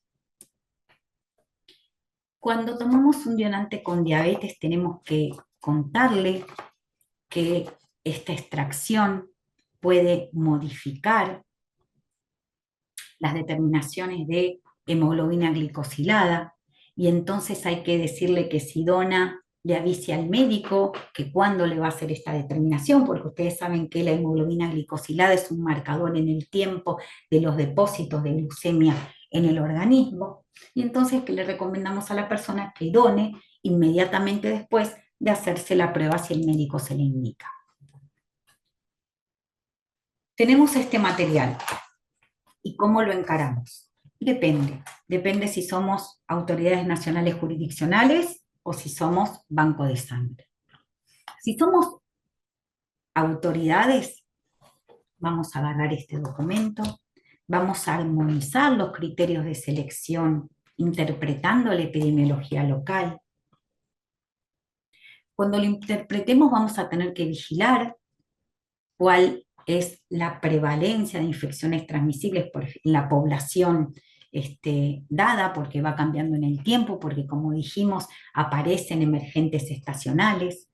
S2: Cuando tomamos un donante con diabetes tenemos que contarle que esta extracción puede modificar las determinaciones de hemoglobina glicosilada, y entonces hay que decirle que si dona, le avise al médico que cuándo le va a hacer esta determinación, porque ustedes saben que la hemoglobina glicosilada es un marcador en el tiempo de los depósitos de glucemia en el organismo, y entonces que le recomendamos a la persona que done inmediatamente después de hacerse la prueba si el médico se le indica. Tenemos este material. ¿Y cómo lo encaramos? Depende si somos autoridades nacionales jurisdiccionales o si somos banco de sangre. Si somos autoridades, vamos a agarrar este documento, vamos a armonizar los criterios de selección interpretando la epidemiología local. Cuando lo interpretemos vamos a tener que vigilar cuál es la prevalencia de infecciones transmisibles en la población dada, porque va cambiando en el tiempo, porque como dijimos, aparecen emergentes estacionales.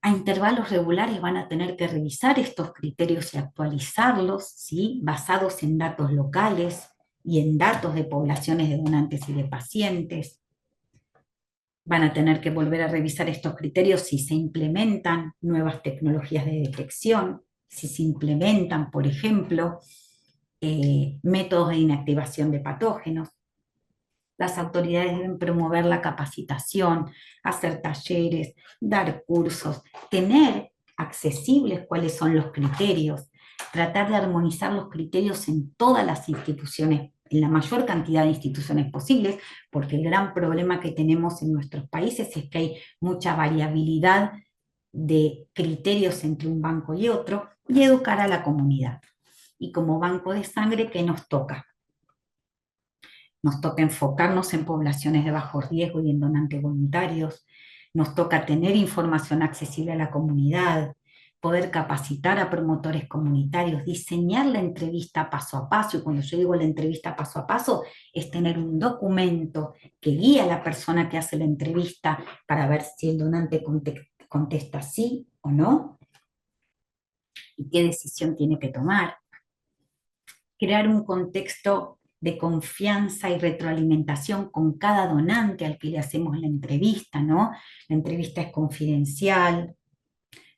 S2: A intervalos regulares van a tener que revisar estos criterios y actualizarlos, ¿sí? Basados en datos locales y en datos de poblaciones de donantes y de pacientes. Van a tener que volver a revisar estos criterios si se implementan nuevas tecnologías de detección, si se implementan, por ejemplo, métodos de inactivación de patógenos. Las autoridades deben promover la capacitación, hacer talleres, dar cursos, tener accesibles cuáles son los criterios, tratar de armonizar los criterios en todas las instituciones, en la mayor cantidad de instituciones posibles, porque el gran problema que tenemos en nuestros países es que hay mucha variabilidad de criterios entre un banco y otro, y educar a la comunidad. Y como banco de sangre, ¿qué nos toca? Nos toca enfocarnos en poblaciones de bajo riesgo y en donantes voluntarios. Nos toca tener información accesible a la comunidad, poder capacitar a promotores comunitarios, diseñar la entrevista paso a paso. Y cuando yo digo la entrevista paso a paso, es tener un documento que guíe a la persona que hace la entrevista para ver si el donante contesta sí o no y qué decisión tiene que tomar. crear un contexto de confianza y retroalimentación con cada donante al que le hacemos la entrevista, ¿no? La entrevista es confidencial.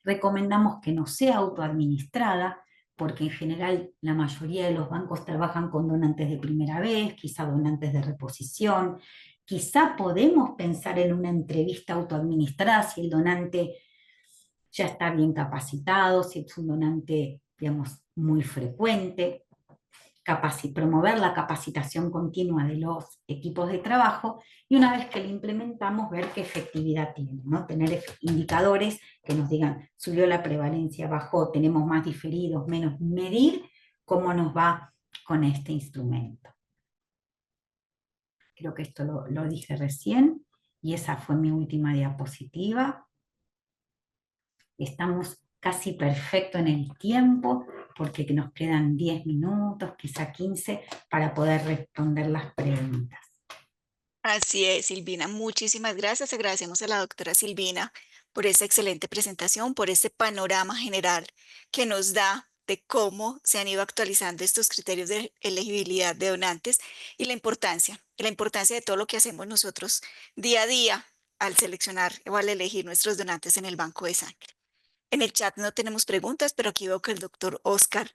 S2: Recomendamos que no sea autoadministrada, porque en general la mayoría de los bancos trabajan con donantes de primera vez, quizá donantes de reposición. Quizá podemos pensar en una entrevista autoadministrada si el donante ya está bien capacitado, si es un donante, digamos, muy frecuente, promover la capacitación continua de los equipos de trabajo y una vez que lo implementamos ver qué efectividad tiene, ¿no? Tener indicadores que nos digan, subió la prevalencia, bajó, tenemos más diferidos, menos, medir cómo nos va con este instrumento. Creo que esto lo dije recién y esa fue mi última diapositiva. Estamos casi perfecto en el tiempo porque nos quedan 10 minutos, quizá 15, para poder responder las preguntas.
S1: Así es, Silvina. Muchísimas gracias. Agradecemos a la doctora Silvina por esta excelente presentación, por este panorama general que nos da de cómo se han ido actualizando estos criterios de elegibilidad de donantes y la importancia de todo lo que hacemos nosotros día a día al seleccionar o al elegir nuestros donantes en el banco de sangre. En el chat no tenemos preguntas, pero aquí veo que el doctor Oscar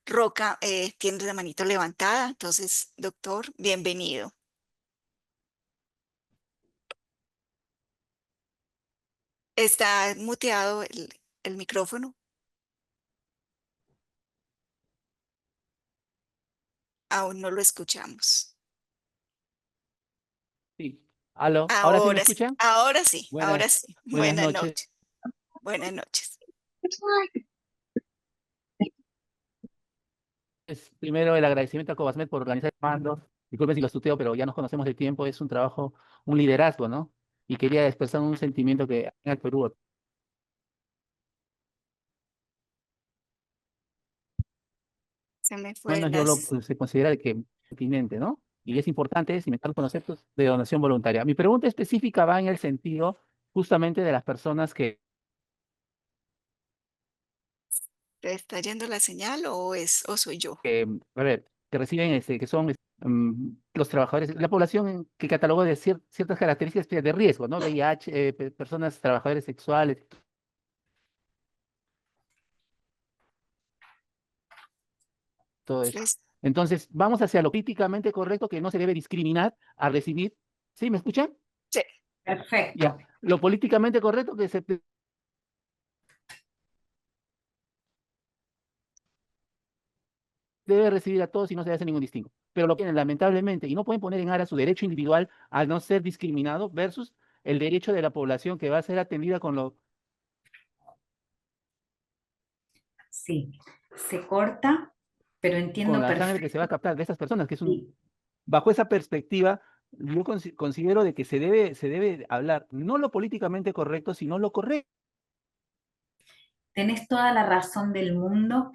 S1: Roca tiene la manito levantada. Entonces, doctor, bienvenido. Está muteado el micrófono. Aún no lo escuchamos.
S3: Sí. Aló, ¿ahora sí me
S1: Ahora sí,
S3: escuchan?
S1: ahora sí,
S3: Buenas,
S1: ahora sí.
S3: buenas
S1: Buenas
S3: noches.
S1: noches. Buenas noches.
S3: Primero el agradecimiento a Cobasmet por organizar el mando. Disculpen si los tuteo, pero ya nos conocemos de tiempo. Es un trabajo, un liderazgo, ¿no? Y quería expresar un sentimiento que en el Perú,
S1: Se me
S3: al
S1: fue
S3: menos
S1: las...
S3: se considera de que pertinente, ¿no? Y es importante cimentar los conceptos de donación voluntaria. Mi pregunta específica va en el sentido justamente de las personas
S1: ¿Se está yendo la señal o soy yo?
S3: a ver, que reciben, que son los trabajadores, la población que catalogó de ciertas características de riesgo, ¿no? VIH, personas, trabajadores sexuales, todo eso.
S1: Les-
S3: Entonces, vamos hacia lo políticamente correcto que no se debe discriminar a recibir. ¿Sí? ¿Me escuchan?
S1: sí,
S2: Perfecto.
S3: Ya. Lo políticamente correcto que se debe recibir a todos y no se hace ningún distingo. Pero lo tienen lamentablemente y no pueden poner en aras su derecho individual al no ser discriminado versus el derecho de la población que va a ser atendida
S2: Sí, se corta, pero
S3: con
S2: entiendo
S3: la sangre que se va a
S2: perfecto.
S3: captar de estas personas, que es un,
S2: Y
S3: bajo esa perspectiva, yo considero de que se debe hablar no lo políticamente correcto, sino lo correcto.
S2: tenés toda la razón del mundo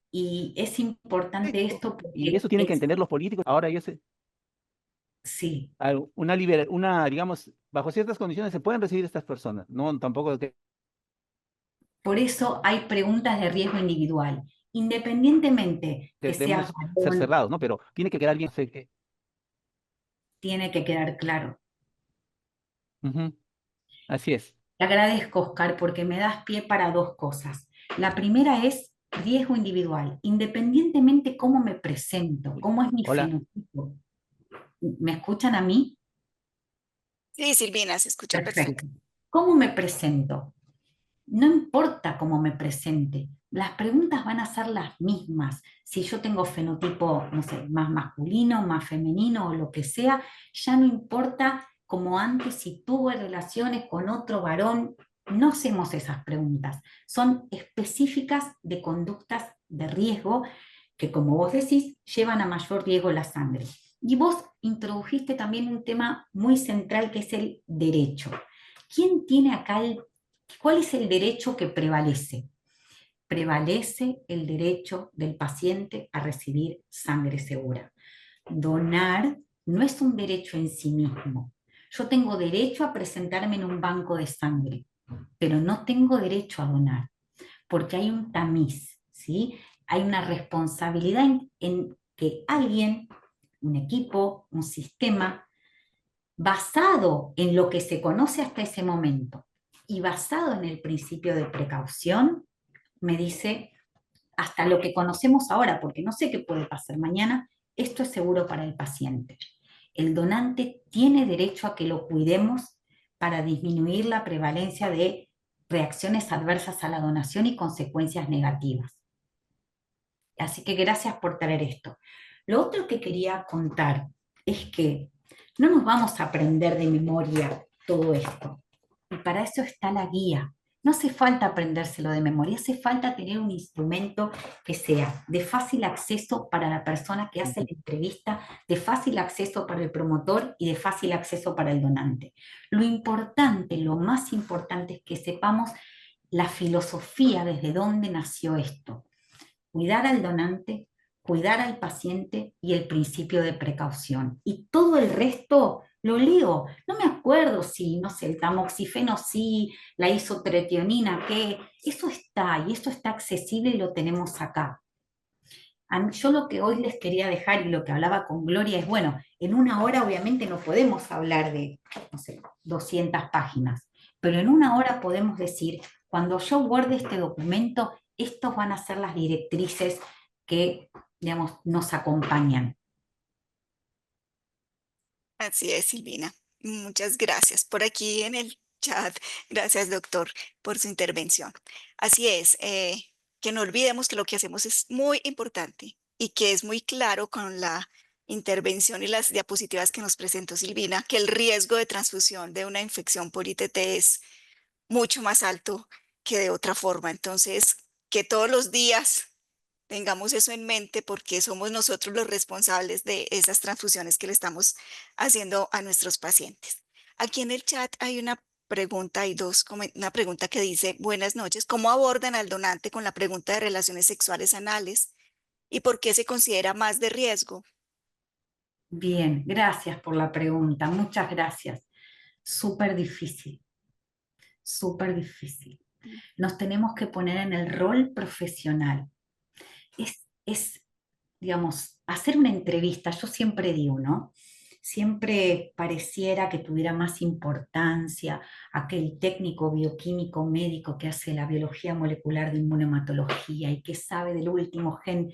S2: y es importante esto
S3: Y
S2: porque
S3: eso tienen que entender los políticos. Ahora yo sé,
S2: sí,
S3: digamos, bajo ciertas condiciones se pueden recibir estas personas. No, tampoco que
S2: por eso hay preguntas de riesgo individual. Independientemente que seas
S3: debemos ser
S2: varón,
S3: cerrados, ¿no? Pero tiene que quedar bien. Sé que,
S2: tiene que quedar claro.
S3: ujú, así es.
S2: Te agradezco, Oscar, porque me das pie para dos cosas. La primera es riesgo individual, independientemente cómo me presento,
S3: Uy,
S2: cómo es mi
S3: hola.
S2: fenotipo. ¿Me escuchan a mí?
S1: sí, Silvina, se escucha perfecto.
S2: Perfecto. ¿Cómo me presento? No importa cómo me presente, las preguntas van a ser las mismas. Si yo tengo fenotipo, no sé, más masculino, más femenino o lo que sea, ya no importa como antes si tuve relaciones con otro varón. No hacemos esas preguntas. Son específicas de conductas de riesgo que, como vos decís, llevan a mayor riesgo la sangre. Y vos introdujiste también un tema muy central que es el derecho. ¿Quién tiene acá cuál es el derecho que prevalece? Prevalece el derecho del paciente a recibir sangre segura. Donar no es un derecho en sí mismo. Yo tengo derecho a presentarme en un banco de sangre, pero no tengo derecho a donar, porque hay un tamiz, ¿sí? Hay una responsabilidad que alguien, un equipo, un sistema, basado en lo que se conoce hasta ese momento y basado en el principio de precaución, me dice, hasta lo que conocemos ahora, porque no sé qué puede pasar mañana, esto es seguro para el paciente. El donante tiene derecho a que lo cuidemos para disminuir la prevalencia de reacciones adversas a la donación y consecuencias negativas. Así que gracias por traer esto. Lo otro que quería contar es que no nos vamos a aprender de memoria todo esto. Y para eso está la guía. No hace falta aprendérselo de memoria, hace falta tener un instrumento que sea de fácil acceso para la persona que hace la entrevista, de fácil acceso para el promotor y de fácil acceso para el donante. Lo importante, lo más importante es que sepamos la filosofía desde dónde nació esto. Cuidar al donante, cuidar al paciente y el principio de precaución. Y todo el resto lo leo. No me acuerdo si, no sé, el tamoxifeno sí, la isotretinoína qué. Eso está y eso está accesible y lo tenemos acá. Yo lo que hoy les quería dejar y lo que hablaba con Gloria es, bueno, en una hora obviamente no podemos hablar de, no sé, 200 páginas, pero en una hora podemos decir, cuando yo guarde este documento, estos van a ser las directrices que, digamos, nos acompañan.
S1: Así es, Silvina. Muchas gracias. Por aquí en el chat, gracias, doctor, por su intervención. Así es, que no olvidemos que lo que hacemos es muy importante y que es muy claro con la intervención y las diapositivas que nos presentó Silvina, que el riesgo de transfusión de una infección por ITT es mucho más alto que de otra forma. Entonces, que todos los días tengamos eso en mente porque somos nosotros los responsables de esas transfusiones que le estamos haciendo a nuestros pacientes. Aquí en el chat hay una pregunta, una pregunta que dice, buenas noches, ¿cómo abordan al donante con la pregunta de relaciones sexuales anales y por qué se considera más de riesgo?
S2: Bien, gracias por la pregunta, muchas gracias. Súper difícil, súper difícil. Nos tenemos que poner en el rol profesional. Es, digamos, hacer una entrevista, yo siempre digo, ¿no? Siempre pareciera que tuviera más importancia aquel técnico bioquímico médico que hace la biología molecular de inmunohematología y que sabe del último gen.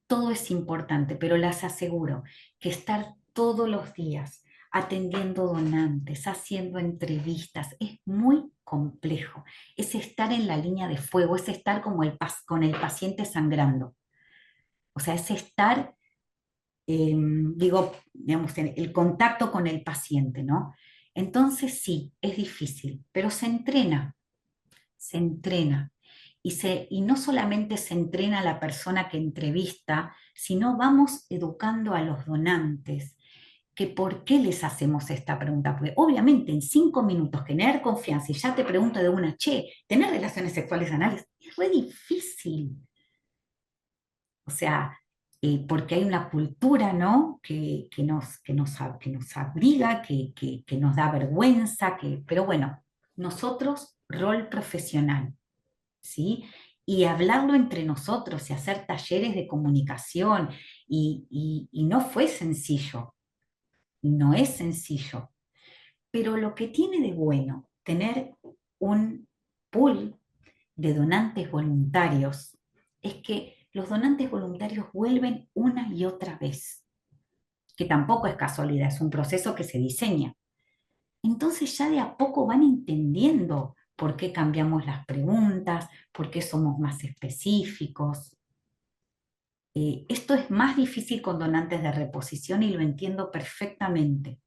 S2: Todo es importante, pero les aseguro que estar todos los días atendiendo donantes, haciendo entrevistas, es muy complejo. Es estar en la línea de fuego, es estar como con el paciente sangrando. O sea, es estar, digamos, en el contacto con el paciente, ¿no? Entonces sí, es difícil, pero se entrena, se entrena. Y no solamente se entrena a la persona que entrevista, sino vamos educando a los donantes que por qué les hacemos esta pregunta. Porque obviamente en 5 minutos generar confianza y ya te pregunto de una, che, ¿tener relaciones sexuales anales? Es re difícil. O sea, porque hay una cultura, ¿no? Que nos abriga, que nos da vergüenza, pero bueno, nosotros, rol profesional, ¿sí? Y hablarlo entre nosotros y hacer talleres de comunicación, y no fue sencillo, no es sencillo, pero lo que tiene de bueno tener un pool de donantes voluntarios es que los donantes voluntarios vuelven una y otra vez, que tampoco es casualidad, es un proceso que se diseña. Entonces ya de a poco van entendiendo por qué cambiamos las preguntas, por qué somos más específicos. Esto es más difícil con donantes de reposición y lo entiendo perfectamente.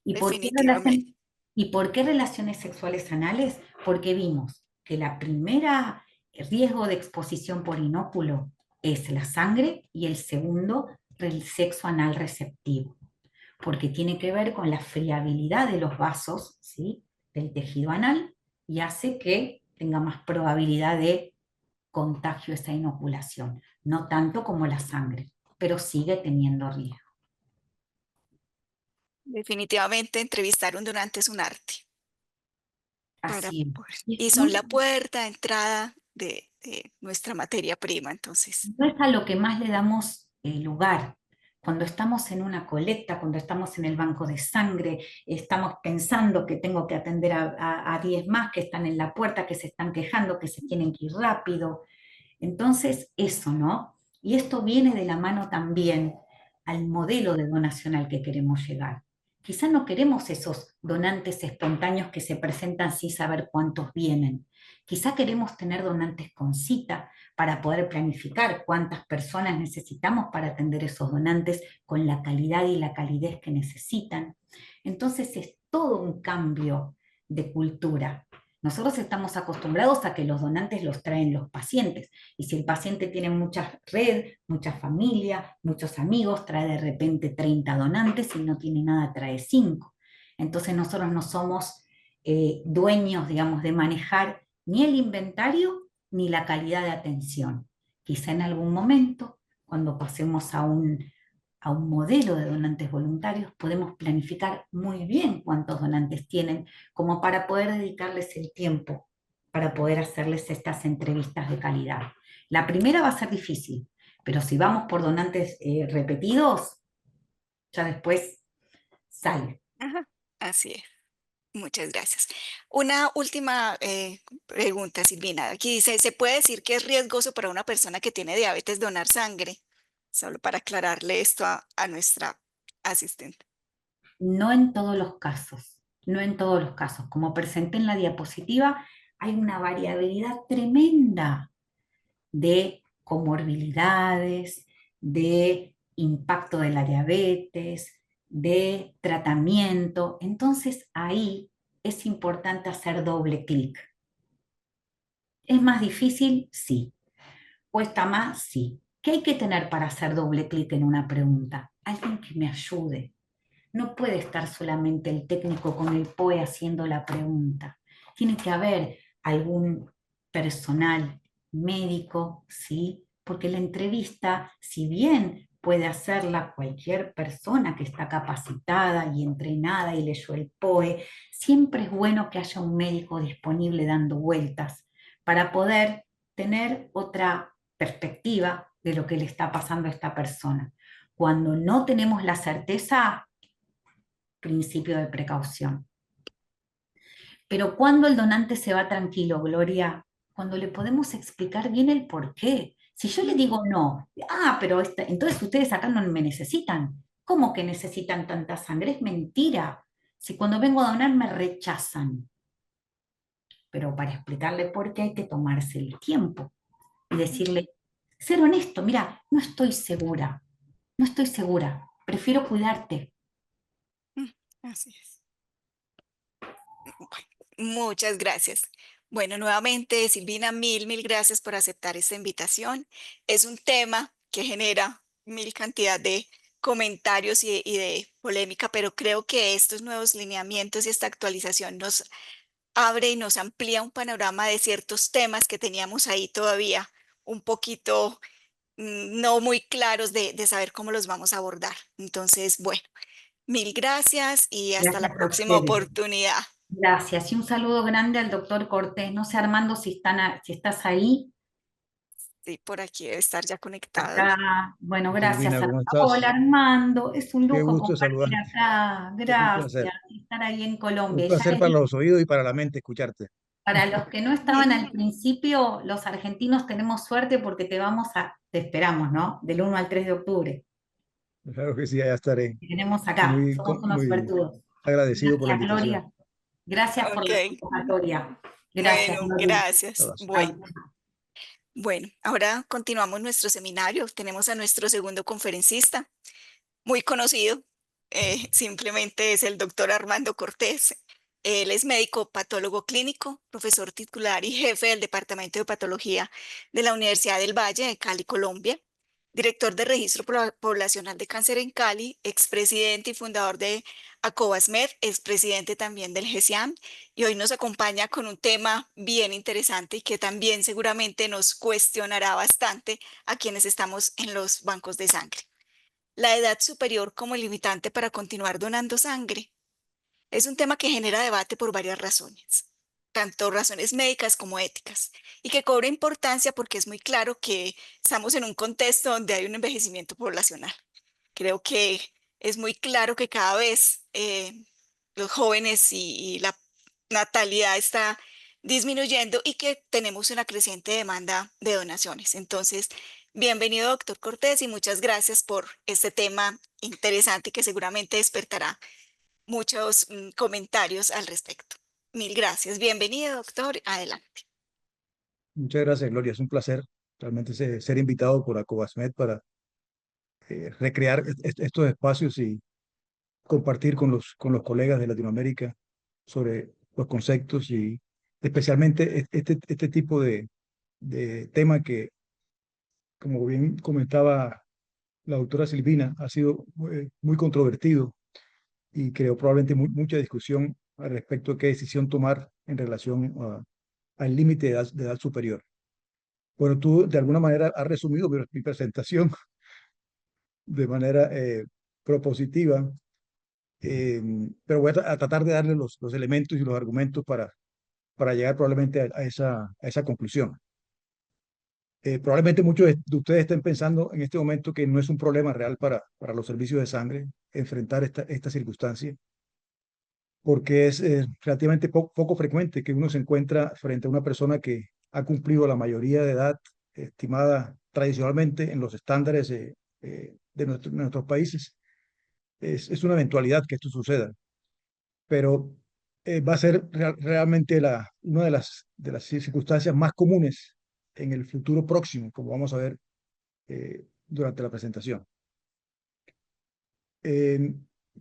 S2: ¿Y por qué
S1: Definitivamente.
S2: ¿Y por qué relaciones sexuales anales? Porque vimos que la primera riesgo de exposición por inóculo es la sangre y el segundo, el sexo anal receptivo, porque tiene que ver con la friabilidad de los vasos, ¿sí?, del tejido anal y hace que tenga más probabilidad de contagio esa inoculación, no tanto como la sangre, pero sigue teniendo riesgo.
S1: Definitivamente entrevistar a un donante es un arte
S2: Así
S1: poder-
S2: es.
S1: y son la puerta de entrada nuestra materia prima. Entonces,
S2: No es a lo que más le damos lugar. Cuando estamos en una colecta, cuando estamos en el banco de sangre, estamos pensando que tengo que atender a 10 más que están en la puerta, que se están quejando, que se tienen que ir rápido. Entonces, eso, ¿no? Y esto viene de la mano también al modelo de donación al que queremos llegar. Quizás no queremos esos donantes espontáneos que se presentan sin saber cuántos vienen. Quizá queremos tener donantes con cita para poder planificar cuántas personas necesitamos para atender esos donantes con la calidad y la calidez que necesitan. Entonces es todo un cambio de cultura. Nosotros estamos acostumbrados a que los donantes los traen los pacientes. Y si el paciente tiene mucha red, mucha familia, muchos amigos, trae de repente 30 donantes y no tiene nada, trae 5. Entonces nosotros no somos dueños, digamos, de manejar ni el inventario ni la calidad de atención. Quizá en algún momento, cuando pasemos a un modelo de donantes voluntarios, podemos planificar muy bien cuántos donantes tienen, como para poder dedicarles el tiempo, para poder hacerles estas entrevistas de calidad. La primera va a ser difícil, pero si vamos por donantes repetidos, ya después sale.
S1: ajá, así es. Muchas gracias. Una última pregunta, Silvina. Aquí dice, ¿se puede decir que es riesgoso para una persona que tiene diabetes donar sangre? Solo para aclararle esto a nuestra asistente.
S2: No en todos los casos, no en todos los casos. Como presenté en la diapositiva, hay una variabilidad tremenda de comorbilidades, de impacto de la diabetes, de tratamiento. Entonces ahí es importante hacer doble clic. ¿Es más difícil? Sí. ¿Cuesta más? Sí. ¿Qué hay que tener para hacer doble clic en una pregunta? Alguien que me ayude. No puede estar solamente el técnico con el POE haciendo la pregunta. Tiene que haber algún personal médico, ¿sí? Porque la entrevista, si bien puede hacerla cualquier persona que está capacitada y entrenada y leyó el POE, siempre es bueno que haya un médico disponible dando vueltas para poder tener otra perspectiva de lo que le está pasando a esta persona. Cuando no tenemos la certeza, principio de precaución. Pero cuando el donante se va tranquilo, Gloria, cuando le podemos explicar bien el por qué. Si yo le digo no, pero entonces ustedes acá no me necesitan. ¿Cómo que necesitan tanta sangre? Es mentira. Si cuando vengo a donar me rechazan. Pero para explicarle por qué hay que tomarse el tiempo y decirle, ser honesto, mira, no estoy segura, prefiero cuidarte.
S1: Mm, así es. Bueno, muchas gracias. Bueno, nuevamente, Silvina, mil gracias por aceptar esta invitación. Es un tema que genera mil cantidad de comentarios y de polémica, pero creo que estos nuevos lineamientos y esta actualización nos abre y nos amplía un panorama de ciertos temas que teníamos ahí todavía un poquito no muy claros de saber cómo los vamos a abordar. Entonces, bueno, mil gracias y hasta la
S2: Gracias a
S1: próxima
S2: ustedes.
S1: oportunidad.
S2: Gracias. Y un saludo grande al doctor Cortés. No sé, Armando, si estás ahí.
S1: Sí, por aquí debe estar ya conectado.
S2: Acá. Bueno, gracias.
S4: Silvina, ¿cómo
S2: Hola,
S4: estás?
S2: Armando. Es un
S4: Qué
S2: lujo
S4: gusto
S2: compartir
S4: saludarte.
S2: acá.
S4: Es un placer.
S2: Gracias. Estar ahí en
S4: Un
S2: Colombia. Ya
S4: placer
S2: les
S4: para
S2: digo,
S4: los oídos y para la mente escucharte.
S2: para los que no estaban al principio, los argentinos tenemos suerte porque te esperamos, ¿no? Del 1 al 3 de octubre.
S4: Claro que sí, allá estaré.
S2: Te tenemos acá.
S4: Muy,
S2: Somos unos
S4: muy
S2: suertudos.
S4: agradecido por la
S2: Gracias,
S4: invitación.
S2: Gloria. Gracias por
S1: Ok,
S2: la convocatoria. Gracias,
S1: bueno,
S2: Gloria.
S1: gracias.
S4: Abrazo.
S1: Bueno, bueno, ahora continuamos nuestro seminario. Tenemos a nuestro segundo conferencista, muy conocido, simplemente es el doctor Armando Cortés. Él es médico patólogo clínico, profesor titular y jefe del Departamento de Patología de la Universidad del Valle de Cali, Colombia, director de Registro Poblacional de Cáncer en Cali, expresidente y fundador de Acobasmed, expresidente también del GESIAM, y hoy nos acompaña con un tema bien interesante y que también seguramente nos cuestionará bastante a quienes estamos en los bancos de sangre. La edad superior como limitante para continuar donando sangre es un tema que genera debate por varias razones. tanto razones médicas como éticas, y que cobra importancia porque es muy claro que estamos en un contexto donde hay un envejecimiento poblacional. Creo que es muy claro que cada vez los jóvenes y la natalidad está disminuyendo y que tenemos una creciente demanda de donaciones. Entonces, bienvenido, doctor Cortés, y muchas gracias por este tema interesante que seguramente despertará muchos comentarios al respecto. Mil gracias. Bienvenido, doctor. Adelante.
S4: Muchas gracias, Gloria. Es un placer realmente ser invitado por Acobasmed para recrear estos espacios y compartir con los colegas de Latinoamérica sobre los conceptos y especialmente este tipo de tema que, como bien comentaba la doctora Silvina, ha sido muy controvertido y creo probablemente mucha discusión al respecto de qué decisión tomar en relación al límite de edad superior. Bueno, tú de alguna manera has resumido mi presentación de manera propositiva, pero voy a tratar de darle los elementos y los argumentos para llegar probablemente a esa conclusión. Probablemente muchos de ustedes estén pensando en este momento que no es un problema real para los servicios de sangre enfrentar esta circunstancia, porque es relativamente poco frecuente que uno se encuentra frente a una persona que ha cumplido la mayoría de edad estimada tradicionalmente en los estándares de nuestros países. Es una eventualidad que esto suceda, pero va a ser realmente una de las circunstancias más comunes en el futuro próximo, como vamos a ver durante la presentación. Eh,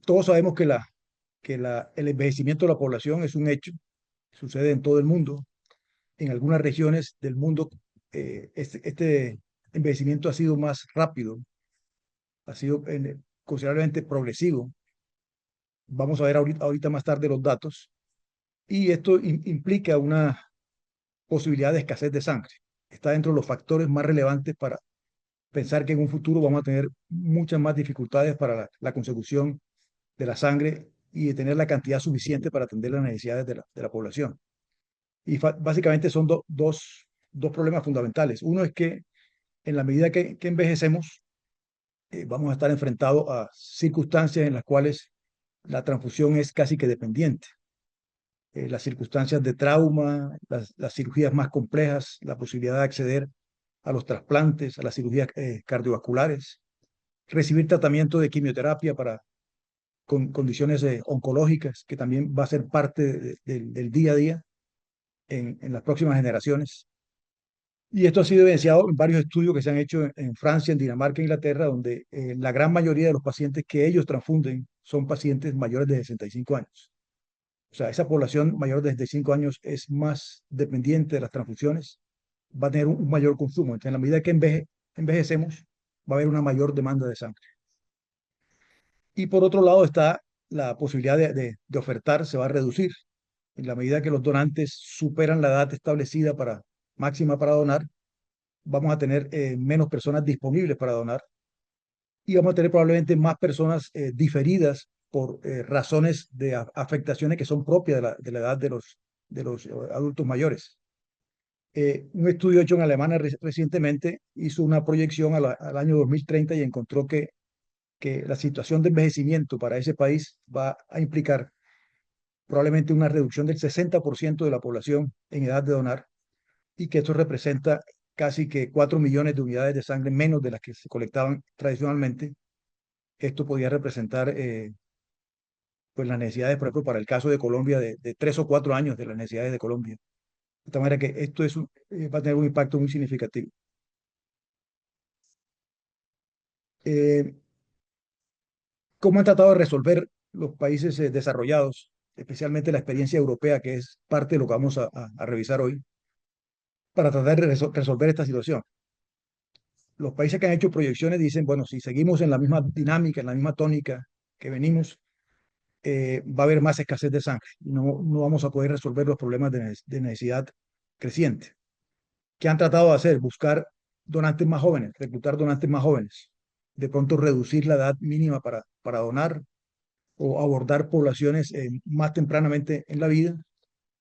S4: Todos sabemos que el envejecimiento de la población es un hecho, sucede en todo el mundo. En algunas regiones del mundo, este envejecimiento ha sido más rápido, ha sido considerablemente progresivo. Vamos a ver ahorita más tarde los datos. Y esto implica una posibilidad de escasez de sangre. Está dentro de los factores más relevantes para pensar que en un futuro vamos a tener muchas más dificultades para la consecución de la sangre y de tener la cantidad suficiente para atender las necesidades de la población. Y básicamente son dos problemas fundamentales. Uno es que en la medida que envejecemos, vamos a estar enfrentados a circunstancias en las cuales la transfusión es casi que dependiente. Las circunstancias de trauma, las cirugías más complejas, la posibilidad de acceder a los trasplantes, a las cirugías cardiovasculares, recibir tratamiento de quimioterapia con condiciones oncológicas, que también va a ser parte del día a día en las próximas generaciones. Y esto ha sido evidenciado en varios estudios que se han hecho en Francia, en Dinamarca e Inglaterra, donde la gran mayoría de los pacientes que ellos transfunden son pacientes mayores de 65 años. O sea, esa población mayor de 65 años es más dependiente de las transfusiones, va a tener un mayor consumo. Entonces, en la medida que envejecemos, va a haber una mayor demanda de sangre. Y por otro lado está la posibilidad de ofertar, se va a reducir. En la medida que los donantes superan la edad establecida máxima para donar, vamos a tener menos personas disponibles para donar y vamos a tener probablemente más personas diferidas por razones de afectaciones que son propias de la edad de los adultos mayores. Un estudio hecho en Alemania recientemente hizo una proyección al año 2030 y encontró que la situación de envejecimiento para ese país va a implicar probablemente una reducción del 60% de la población en edad de donar y que esto representa casi que 4 millones de unidades de sangre menos de las que se colectaban tradicionalmente. Esto podría representar pues las necesidades, por ejemplo, para el caso de Colombia, de 3 o 4 años de las necesidades de Colombia. De tal manera que esto va a tener un impacto muy significativo. ¿Cómo han tratado de resolver los países desarrollados, especialmente la experiencia europea, que es parte de lo que vamos a revisar hoy, para tratar de resolver esta situación? Los países que han hecho proyecciones dicen, bueno, si seguimos en la misma dinámica, en la misma tónica que venimos, va a haber más escasez de sangre. No vamos a poder resolver los problemas de necesidad creciente. ¿Qué han tratado de hacer? Buscar donantes más jóvenes, reclutar donantes más jóvenes, de pronto reducir la edad mínima para donar o abordar poblaciones más tempranamente en la vida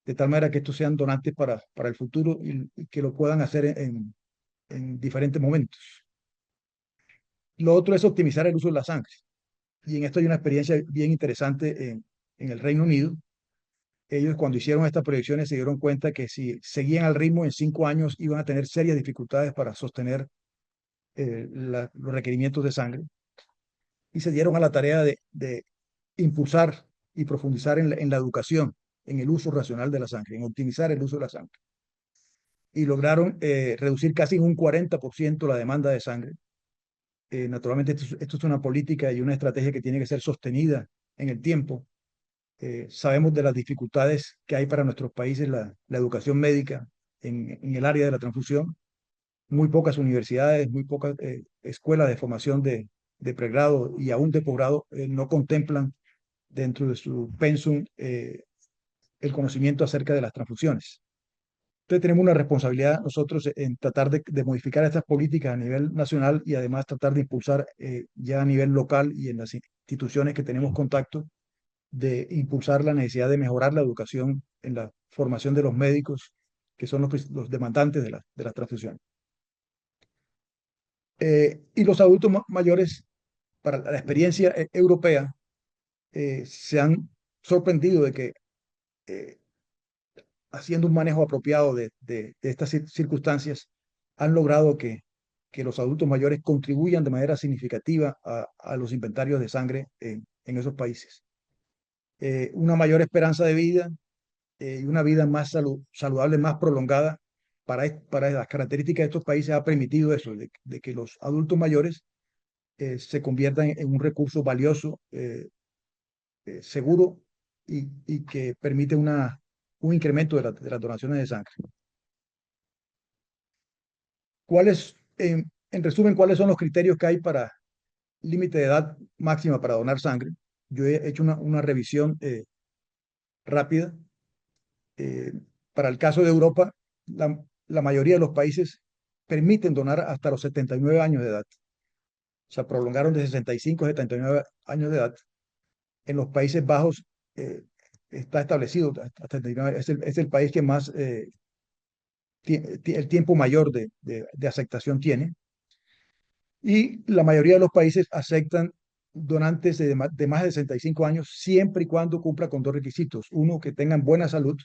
S4: de tal manera que estos sean donantes para el futuro y que lo puedan hacer en diferentes momentos. Lo otro es optimizar el uso de la sangre. Y en esto hay una experiencia bien interesante en el Reino Unido. Ellos cuando hicieron estas proyecciones se dieron cuenta que si seguían al ritmo en 5 años iban a tener serias dificultades para sostener los requerimientos de sangre. Y se dieron a la tarea de impulsar y profundizar en la educación, en el uso racional de la sangre, en optimizar el uso de la sangre. Y lograron reducir casi en un 40% la demanda de sangre. Naturalmente, esto es una política y una estrategia que tiene que ser sostenida en el tiempo. Sabemos de las dificultades que hay para nuestros países la educación médica en el área de la transfusión. Muy pocas universidades, muy pocas escuelas de formación de pregrado y aún de posgrado no contemplan dentro de su pensum el conocimiento acerca de las transfusiones. Entonces tenemos una responsabilidad nosotros en tratar de modificar estas políticas a nivel nacional y además tratar de impulsar ya a nivel local y en las instituciones que tenemos contacto, de impulsar la necesidad de mejorar la educación en la formación de los médicos, que son los demandantes de las transfusiones. Y los adultos mayores, para la experiencia europea, se han sorprendido de que haciendo un manejo apropiado de estas circunstancias, han logrado que los adultos mayores contribuyan de manera significativa a los inventarios de sangre en esos países. Una mayor esperanza de vida y una vida más saludable, más prolongada para las características de estos países ha permitido eso, de que los adultos mayores se conviertan en un recurso valioso, seguro y que permite un incremento de las donaciones de sangre. En resumen, cuáles son los criterios que hay para límite de edad máxima para donar sangre? Yo he hecho una revisión rápida. Eh, para el caso de Europa, la mayoría de los países permiten donar hasta los 79 años de edad. O sea, prolongaron de 65 a 79 años de edad. En los Países Bajos está establecido hasta 79, es el país que más el tiempo mayor de aceptación tiene. Y la mayoría de los países aceptan donantes de más de 65 años siempre y cuando cumpla con dos requisitos. Uno, que tengan buena salud,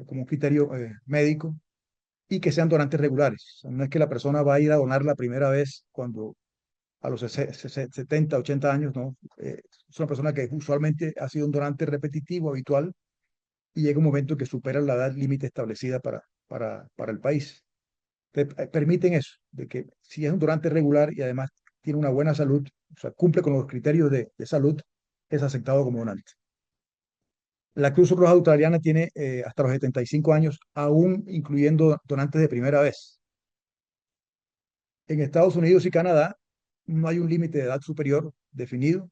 S4: como un criterio médico, y que sean donantes regulares. O sea, no es que la persona va a ir a donar la primera vez cuando a los 70, 80 años, no. Es una persona que usualmente ha sido un donante repetitivo, habitual, y llega un momento que supera la edad límite establecida para el país. Permiten eso, de que si es un donante regular y además tiene una buena salud, o sea, cumple con los criterios de salud, es aceptado como donante. La Cruz Roja Australiana tiene hasta los 75 años, aún incluyendo donantes de primera vez. En Estados Unidos y Canadá no hay un límite de edad superior definido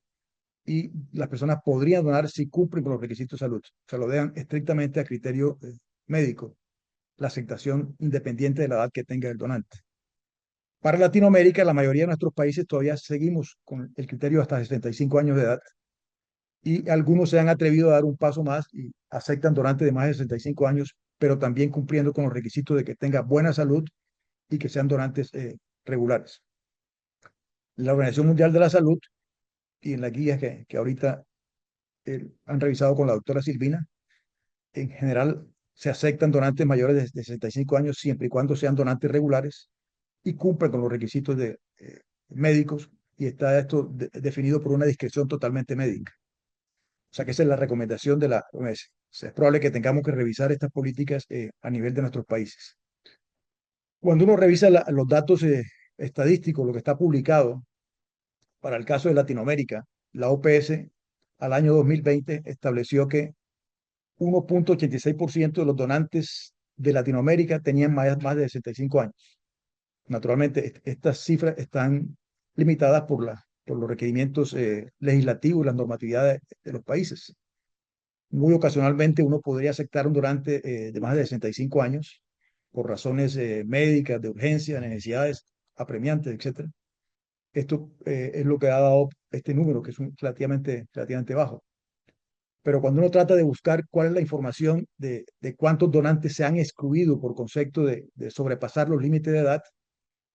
S4: y las personas podrían donar si cumplen con los requisitos de salud. Se lo dejan estrictamente a criterio médico, la aceptación independiente de la edad que tenga el donante. Para Latinoamérica, la mayoría de nuestros países todavía seguimos con el criterio hasta 65 años de edad y algunos se han atrevido a dar un paso más y aceptan donantes de más de 65 años, pero también cumpliendo con los requisitos de que tenga buena salud y que sean donantes regulares. La Organización Mundial de la Salud y en las guías que ahorita han revisado con la doctora Silvina, en general se aceptan donantes mayores de 65 años siempre y cuando sean donantes regulares y cumplan con los requisitos médicos y está esto definido por una discreción totalmente médica. O sea que esa es la recomendación de la OMS. O sea, es probable que tengamos que revisar estas políticas a nivel de nuestros países. Cuando uno revisa los datos estadísticos, lo que está publicado para el caso de Latinoamérica, la OPS al año 2020 estableció que 1.86% de los donantes de Latinoamérica tenían más de 65 años. Naturalmente, estas cifras están limitadas por los requerimientos legislativos y las normatividades de los países. Muy ocasionalmente uno podría aceptar un donante de más de 65 años por razones médicas, de urgencia, necesidades apremiantes, etc. Esto es lo que ha dado este número, que es relativamente bajo. Pero cuando uno trata de buscar cuál es la información de cuántos donantes se han excluido por concepto de sobrepasar los límites de edad,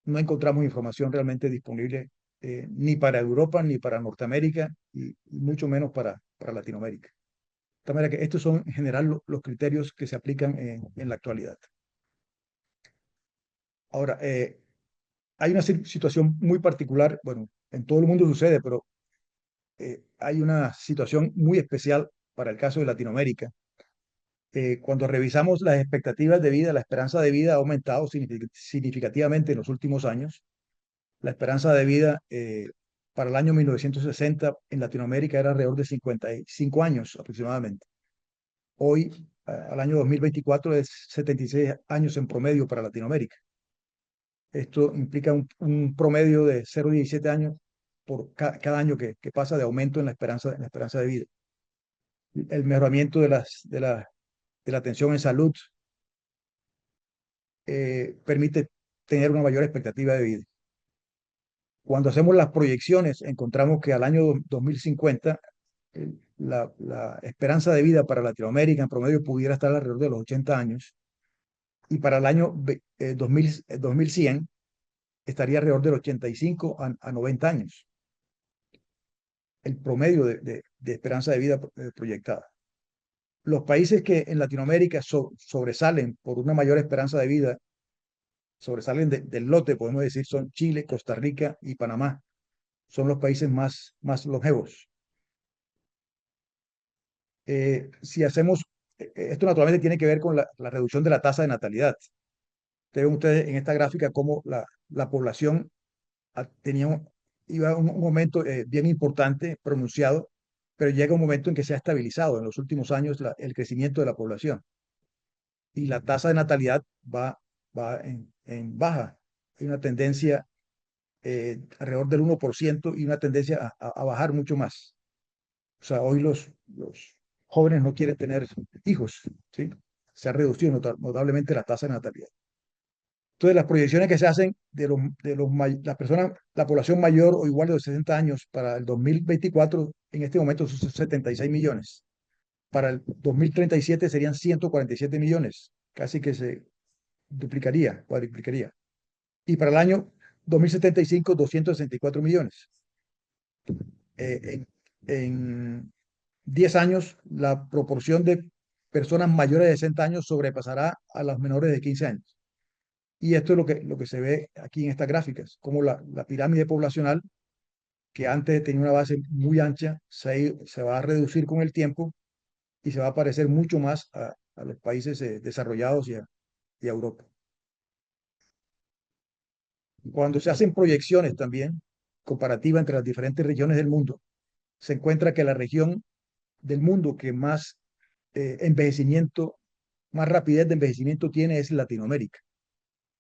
S4: no encontramos información realmente disponible ni para Europa, ni para Norteamérica, y mucho menos para Latinoamérica. De manera que estos son en general los criterios que se aplican en la actualidad. Ahora, hay una situación muy particular, bueno, en todo el mundo sucede, pero hay una situación muy especial para el caso de Latinoamérica. Cuando revisamos las expectativas de vida, la esperanza de vida ha aumentado significativamente en los últimos años. La esperanza de vida para el año 1960 en Latinoamérica era alrededor de 55 años aproximadamente. Hoy, al año 2024, es 76 años en promedio para Latinoamérica. Esto implica un promedio de 0,17 años por cada año que pasa de aumento en la esperanza de vida. El mejoramiento de la atención en salud permite tener una mayor expectativa de vida. Cuando hacemos las proyecciones, encontramos que al año 2050 la esperanza de vida para Latinoamérica en promedio pudiera estar alrededor de los 80 años, y para el año 2100 estaría alrededor de los 85 a 90 años, el promedio de esperanza de vida proyectada. Los países que en Latinoamérica sobresalen por una mayor esperanza de vida, sobresalen del lote, podemos decir, son Chile, Costa Rica y Panamá. Son los países más longevos. Si hacemos, esto naturalmente tiene que ver con la reducción de la tasa de natalidad. Ven ustedes en esta gráfica cómo la población iba a un momento bien importante, pronunciado, pero llega un momento en que se ha estabilizado en los últimos años el crecimiento de la población. Y la tasa de natalidad va en baja. Hay una tendencia alrededor del 1% y una tendencia a bajar mucho más. O sea, hoy los jóvenes no quieren tener hijos, ¿sí? Se ha reducido notablemente la tasa de natalidad. Entonces, las proyecciones que se hacen las personas, la población mayor o igual de los 60 años para el 2024, en este momento son 76 millones. Para el 2037 serían 147 millones, casi que se duplicaría, cuadriplicaría. Y para el año 2075, 264 millones. En 10 años, la proporción de personas mayores de 60 años sobrepasará a las menores de 15 años. Y esto es lo que se ve aquí en estas gráficas, como la pirámide poblacional, que antes tenía una base muy ancha, se va a reducir con el tiempo y se va a parecer mucho más a los países desarrollados y a Europa. Cuando se hacen proyecciones también, comparativa entre las diferentes regiones del mundo, se encuentra que la región del mundo que más envejecimiento, más rapidez de envejecimiento tiene es Latinoamérica.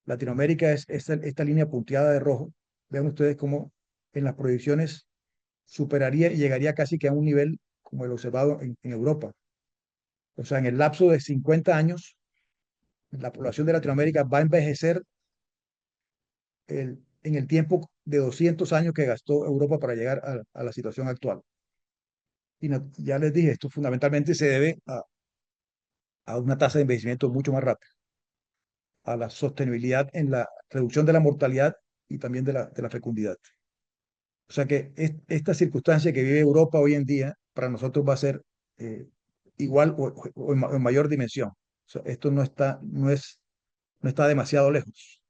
S4: Latinoamérica es esta línea punteada de rojo. Vean ustedes cómo en las proyecciones superaría y llegaría casi que a un nivel como el observado en Europa. O sea, en el lapso de 50 años, la población de Latinoamérica va a envejecer en el tiempo de 200 años que gastó Europa para llegar a la situación actual. Y ya les dije, esto fundamentalmente se debe a una tasa de envejecimiento mucho más rápida, a la sostenibilidad en la reducción de la mortalidad y también de la fecundidad. O sea que esta circunstancia que vive Europa hoy en día, para nosotros va a ser igual o en mayor dimensión. O sea, esto no está demasiado lejos.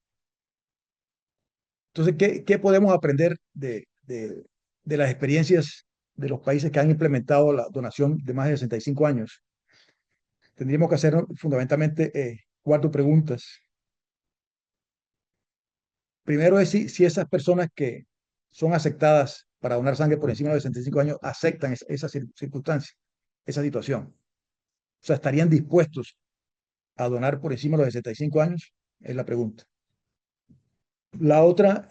S4: Entonces, ¿qué podemos aprender de las experiencias de los países que han implementado la donación de más de 65 años? Tendríamos que hacer fundamentalmente 4 preguntas. Primero es si esas personas que son aceptadas para donar sangre por encima de los 65 años aceptan esa circunstancia, esa situación. O sea, ¿estarían dispuestos a donar por encima de los 65 años? Es la pregunta. La otra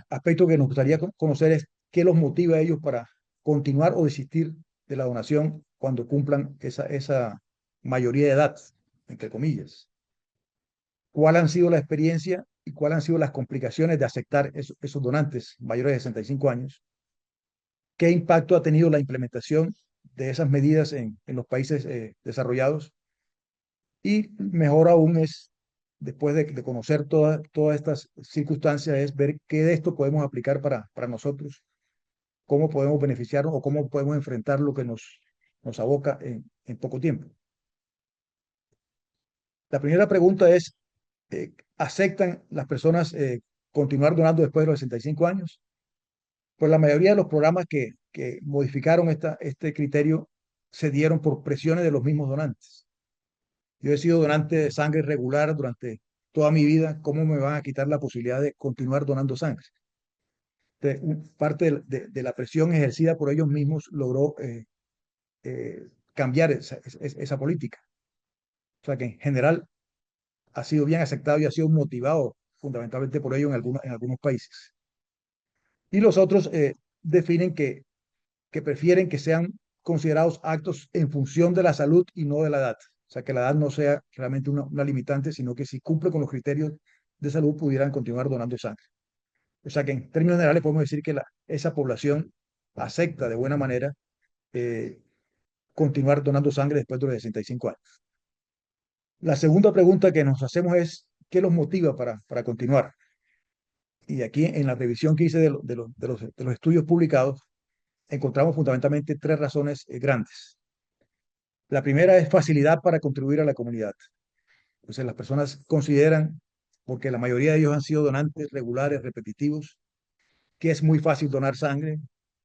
S4: aspecto que nos gustaría conocer es qué los motiva a ellos para continuar o desistir de la donación cuando cumplan esa mayoría de edad, entre comillas. ¿Cuál han sido la experiencia y cuáles han sido las complicaciones de aceptar esos donantes mayores de 65 años? ¿Qué impacto ha tenido la implementación de esas medidas en los países desarrollados. Y mejor aún es, después de conocer todas estas circunstancias, es ver qué de esto podemos aplicar para nosotros, cómo podemos beneficiarnos o cómo podemos enfrentar lo que nos aboca en poco tiempo. La primera pregunta es, ¿aceptan las personas continuar donando después de los 65 años? Pues la mayoría de los programas que modificaron este criterio se dieron por presiones de los mismos donantes. Yo he sido donante de sangre regular durante toda mi vida. ¿Cómo me van a quitar la posibilidad de continuar donando sangre? Parte de la presión ejercida por ellos mismos logró cambiar esa política. O sea que en general ha sido bien aceptado y ha sido motivado fundamentalmente por ello en algunos países. Y los otros definen que prefieren que sean considerados actos en función de la salud y no de la edad. O sea, que la edad no sea realmente una limitante, sino que si cumple con los criterios de salud pudieran continuar donando sangre. O sea que en términos generales podemos decir que esa población acepta de buena manera eh, continuar donando sangre después de los 65 años. La segunda pregunta que nos hacemos es, ¿qué los motiva para continuar? Y aquí en la revisión que hice de los estudios publicados, encontramos fundamentalmente tres razones grandes. La primera es facilidad para contribuir a la comunidad. Entonces las personas consideran, porque la mayoría de ellos han sido donantes regulares, repetitivos, que es muy fácil donar sangre,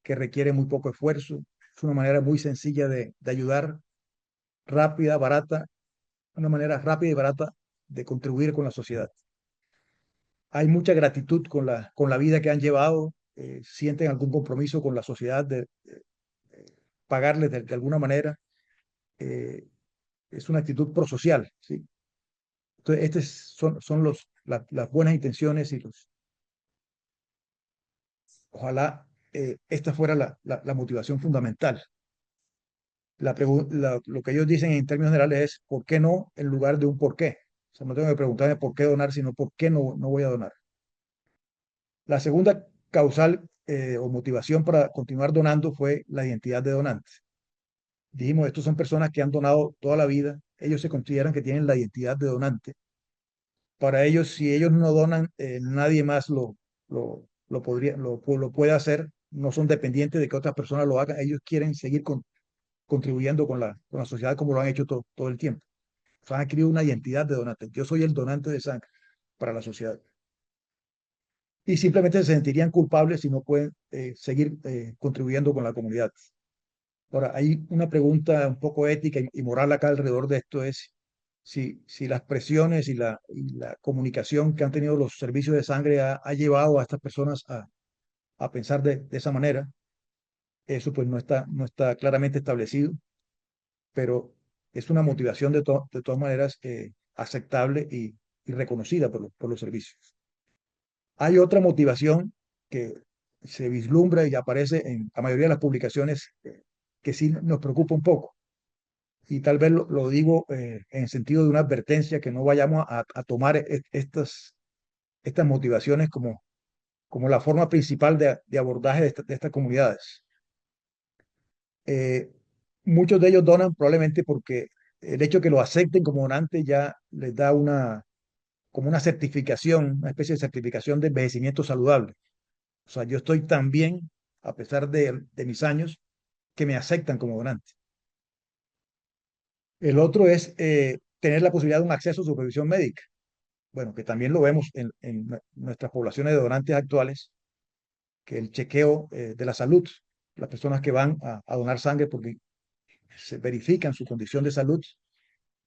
S4: que requiere muy poco esfuerzo, es una manera muy sencilla de ayudar, rápida, barata, una manera rápida y barata de contribuir con la sociedad. Hay mucha gratitud con la vida que han llevado, sienten algún compromiso con la sociedad de pagarles de alguna manera. Es una actitud prosocial, ¿sí? Entonces, son las buenas intenciones y ojalá esta fuera la motivación fundamental. Lo que ellos dicen en términos generales es ¿por qué no? En lugar de un por qué. O sea, no tengo que preguntarme por qué donar, sino por qué no voy a donar. La segunda causal o motivación para continuar donando fue la identidad de donante. Dijimos, estos son personas que han donado toda la vida, ellos se consideran que tienen la identidad de donante. Para ellos, si ellos no donan, nadie más lo puede hacer, no son dependientes de que otras personas lo hagan, ellos quieren seguir contribuyendo con la sociedad como lo han hecho todo el tiempo. O sea, han adquirido una identidad de donante. Yo soy el donante de sangre para la sociedad. Y simplemente se sentirían culpables si no pueden seguir contribuyendo con la comunidad. Ahora, hay una pregunta un poco ética y moral acá alrededor de esto, es si las presiones y la comunicación que han tenido los servicios de sangre ha llevado a estas personas a pensar de esa manera. Eso pues no está claramente establecido, pero es una motivación de todas maneras aceptable y reconocida por los servicios. Hay otra motivación que se vislumbra y aparece en la mayoría de las publicaciones que sí nos preocupa un poco. Y tal vez lo digo en sentido de una advertencia, que no vayamos a tomar estas motivaciones como la forma principal de abordaje de estas comunidades. Eh, Muchos de ellos donan probablemente porque el hecho de que lo acepten como donante ya les da como una certificación, una especie de certificación de envejecimiento saludable. O sea, yo estoy tan bien, a pesar de mis años, que me aceptan como donante. El otro es tener la posibilidad de un acceso a supervisión médica. Bueno, que también lo vemos en nuestras poblaciones de donantes actuales, que el chequeo de la salud, las personas que van a donar sangre porque se verifican su condición de salud,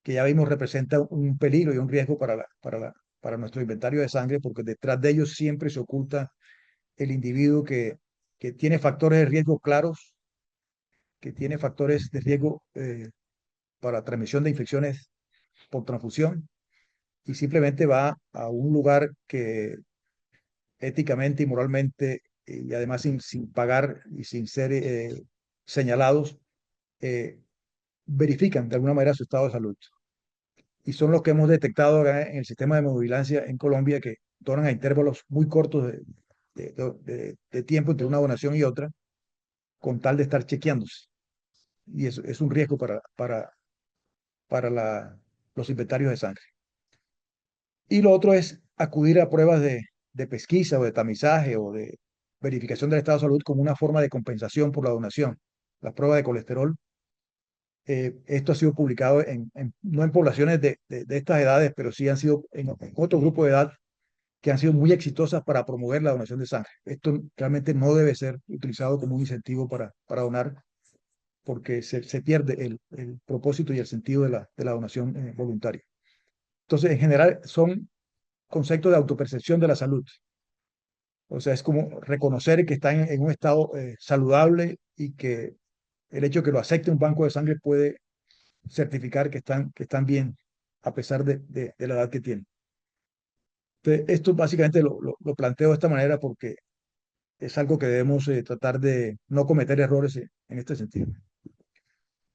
S4: que ya vimos representa un peligro y un riesgo para nuestro inventario de sangre, porque detrás de ellos siempre se oculta el individuo que tiene factores de riesgo claros, que tiene factores de riesgo para transmisión de infecciones por transfusión, y simplemente va a un lugar que éticamente y moralmente, y además sin pagar y sin ser señalados, eh, verifican de alguna manera su estado de salud. Y son los que hemos detectado acá en el sistema de hemovigilancia en Colombia, que donan a intervalos muy cortos de tiempo entre una donación y otra, con tal de estar chequeándose. y es un riesgo para los inventarios de sangre. Y lo otro es acudir a pruebas de pesquisa o de tamizaje o de verificación del estado de salud como una forma de compensación por la donación. Las pruebas de colesterol, esto ha sido publicado no en poblaciones de estas edades, pero sí han sido en otro grupo de edad que han sido muy exitosas para promover la donación de sangre. Esto realmente no debe ser utilizado como un incentivo para donar, porque se pierde el propósito y el sentido de la donación voluntaria. Entonces, en general, son conceptos de autopercepción de la salud. O sea, es como reconocer que están en un estado saludable y que el hecho de que lo acepte un banco de sangre puede certificar que están bien a pesar de la edad que tienen. Entonces, esto básicamente lo planteo de esta manera porque es algo que debemos tratar de no cometer errores en este sentido.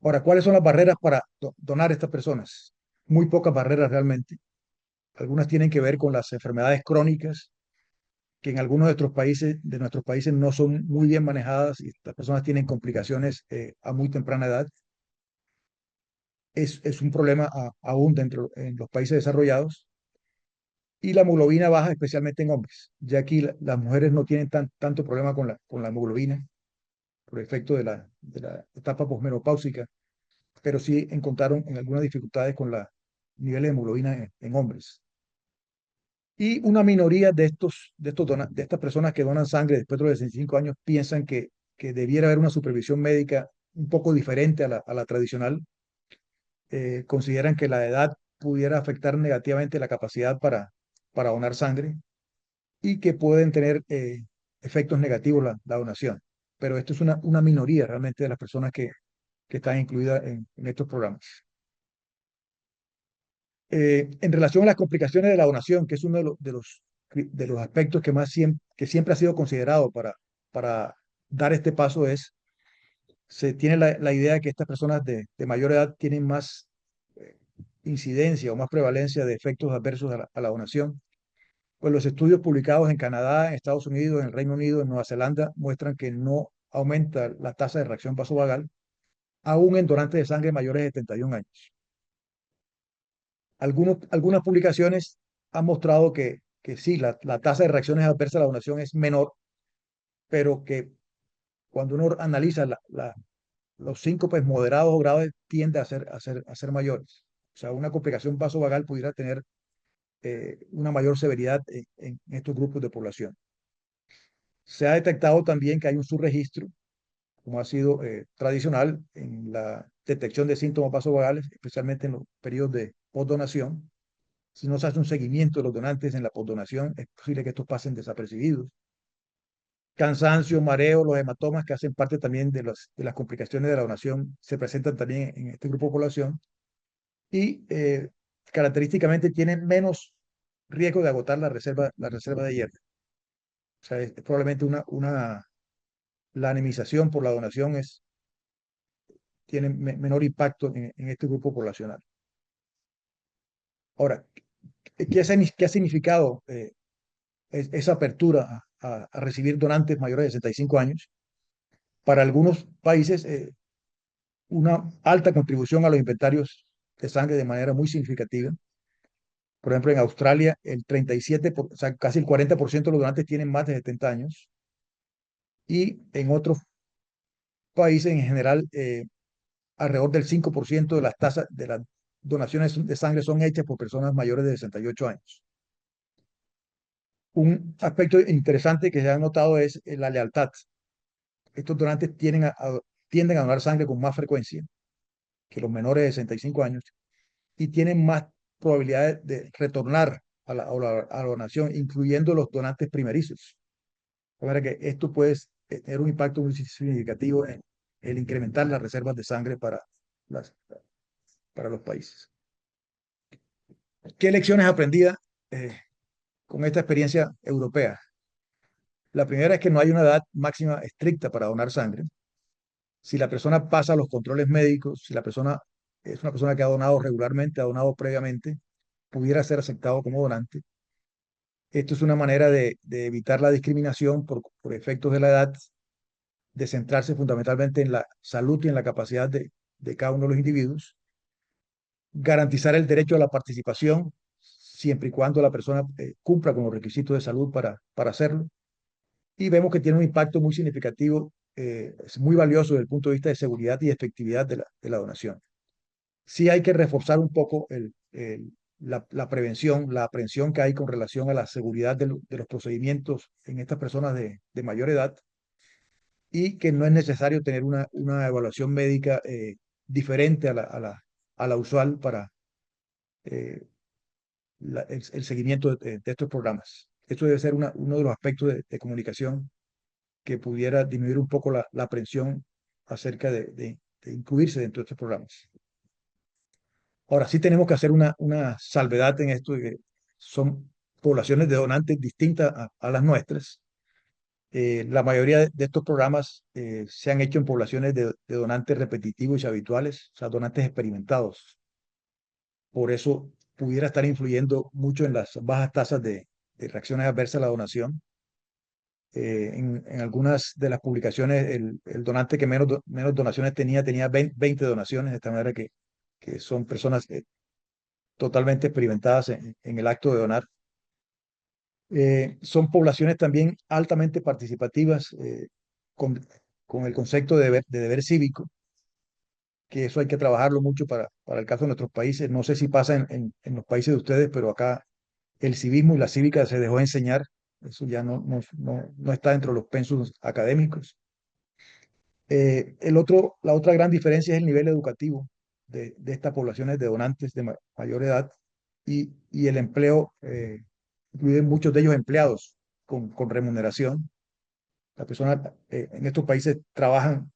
S4: Ahora, ¿cuáles son las barreras para donar a estas personas? Muy pocas barreras realmente. Algunas tienen que ver con las enfermedades crónicas, que en algunos de nuestros países no son muy bien manejadas y las personas tienen complicaciones a muy temprana edad. Es un problema aún dentro en los países desarrollados. Y la hemoglobina baja, especialmente en hombres. Ya aquí las mujeres no tienen tanto problema con la hemoglobina por efecto de la etapa posmenopáusica, pero sí encontraron en algunas dificultades con los niveles de hemoglobina en hombres. Y una minoría de estas personas que donan sangre después de los 65 años piensan que debiera haber una supervisión médica un poco diferente a la tradicional. Consideran que la edad pudiera afectar negativamente la capacidad para donar sangre y que pueden tener efectos negativos la donación. Pero esto es una minoría realmente de las personas que están incluidas en estos programas. En relación a las complicaciones de la donación, que es uno de los aspectos que siempre ha sido considerado para dar este paso, se tiene la idea de que estas personas de mayor edad tienen más eh, incidencia o más prevalencia de efectos adversos a la donación. Pues los estudios publicados en Canadá, en Estados Unidos, en el Reino Unido, en Nueva Zelanda, muestran que no aumenta la tasa de reacción vasovagal, aún en donantes de sangre mayores de 71 años. Algunas publicaciones han mostrado que sí, la tasa de reacciones adversas a la donación es menor, pero que cuando uno analiza los síncopes moderados o graves tiende a ser mayores. O sea, una complicación vasovagal pudiera tener una mayor severidad en estos grupos de población. Se ha detectado también que hay un subregistro, como ha sido tradicional en la detección de síntomas vasovagales, especialmente en los periodos de postdonación. Si no se hace un seguimiento de los donantes en la postdonación, es posible que estos pasen desapercibidos. Cansancio, mareo, los hematomas, que hacen parte también de las complicaciones de la donación, se presentan también en este grupo de población y característicamente tienen menos riesgo de agotar la reserva de hierro. O sea, es probablemente la anemización por la donación tiene menor impacto en este grupo poblacional. Ahora, ¿qué ha significado esa apertura a recibir donantes mayores de 65 años? Para algunos países, una alta contribución a los inventarios de sangre de manera muy significativa. Por ejemplo, en Australia, el 37, o sea, casi el 40% de los donantes tienen más de 70 años. Y en otros países, en general, alrededor del 5% de las tasas de las donaciones de sangre son hechas por personas mayores de 68 años. Un aspecto interesante que se ha notado es la lealtad. Estos donantes tienden a donar sangre con más frecuencia que los menores de 65 años y tienen más probabilidades de retornar a la donación, incluyendo los donantes primerizos. De manera que esto puede tener un impacto muy significativo en el incrementar las reservas de sangre para los países. ¿Qué lecciones aprendidas con esta experiencia europea? La primera es que no hay una edad máxima estricta para donar sangre. Si la persona pasa los controles médicos, si la persona es una persona que ha donado regularmente, ha donado previamente, pudiera ser aceptado como donante. Esto es una manera de evitar la discriminación por efectos de la edad de centrarse fundamentalmente en la salud y en la capacidad de cada uno de los individuos, garantizar el derecho a la participación, siempre y cuando la persona cumpla con los requisitos de salud para hacerlo, y vemos que tiene un impacto muy significativo, es muy valioso desde el punto de vista de seguridad y efectividad de la donación. Sí hay que reforzar un poco la prevención, la aprehensión que hay con relación a la seguridad de los procedimientos en estas personas de mayor edad, y que no es necesario tener una evaluación médica diferente a la usual para el seguimiento de estos programas. Esto debe ser uno de los aspectos de comunicación que pudiera disminuir un poco la aprensión acerca de incluirse dentro de estos programas. Ahora sí tenemos que hacer una salvedad en esto, de que son poblaciones de donantes distintas a las nuestras. La mayoría de estos programas se han hecho en poblaciones de donantes repetitivos y habituales, o sea, donantes experimentados. Por eso pudiera estar influyendo mucho en las bajas tasas de reacciones adversas a la donación. En algunas de las publicaciones, el donante que menos donaciones tenía 20 donaciones, de esta manera que son personas totalmente experimentadas en el acto de donar. Son poblaciones también altamente participativas, con, con el concepto de deber cívico, que eso hay que trabajarlo mucho para el caso de nuestros países. No sé si pasa en los países de ustedes, pero acá el civismo y la cívica se dejó de enseñar. Eso ya no está dentro de los pensos académicos. La otra gran diferencia es el nivel educativo de estas poblaciones de donantes de mayor edad, y el empleo, incluyen muchos de ellos empleados con remuneración. Las personas en estos países trabajan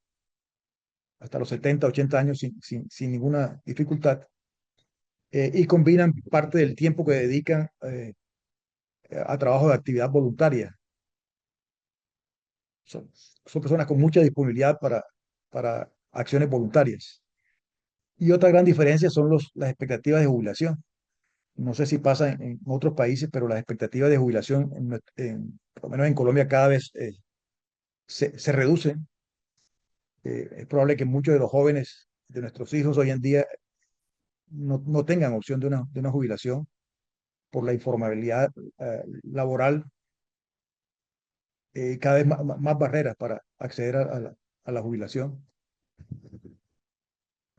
S4: hasta los 70, 80 años sin ninguna dificultad, y combinan parte del tiempo que dedican a trabajo de actividad voluntaria. Son personas con mucha disponibilidad para acciones voluntarias. Y otra gran diferencia son las expectativas de jubilación. No sé si pasa en otros países, pero las expectativas de jubilación, por lo menos en Colombia, cada vez se reducen. Es probable que muchos de los jóvenes de nuestros hijos hoy en día no tengan opción de una jubilación por la informabilidad laboral, cada vez más barreras para acceder a la jubilación.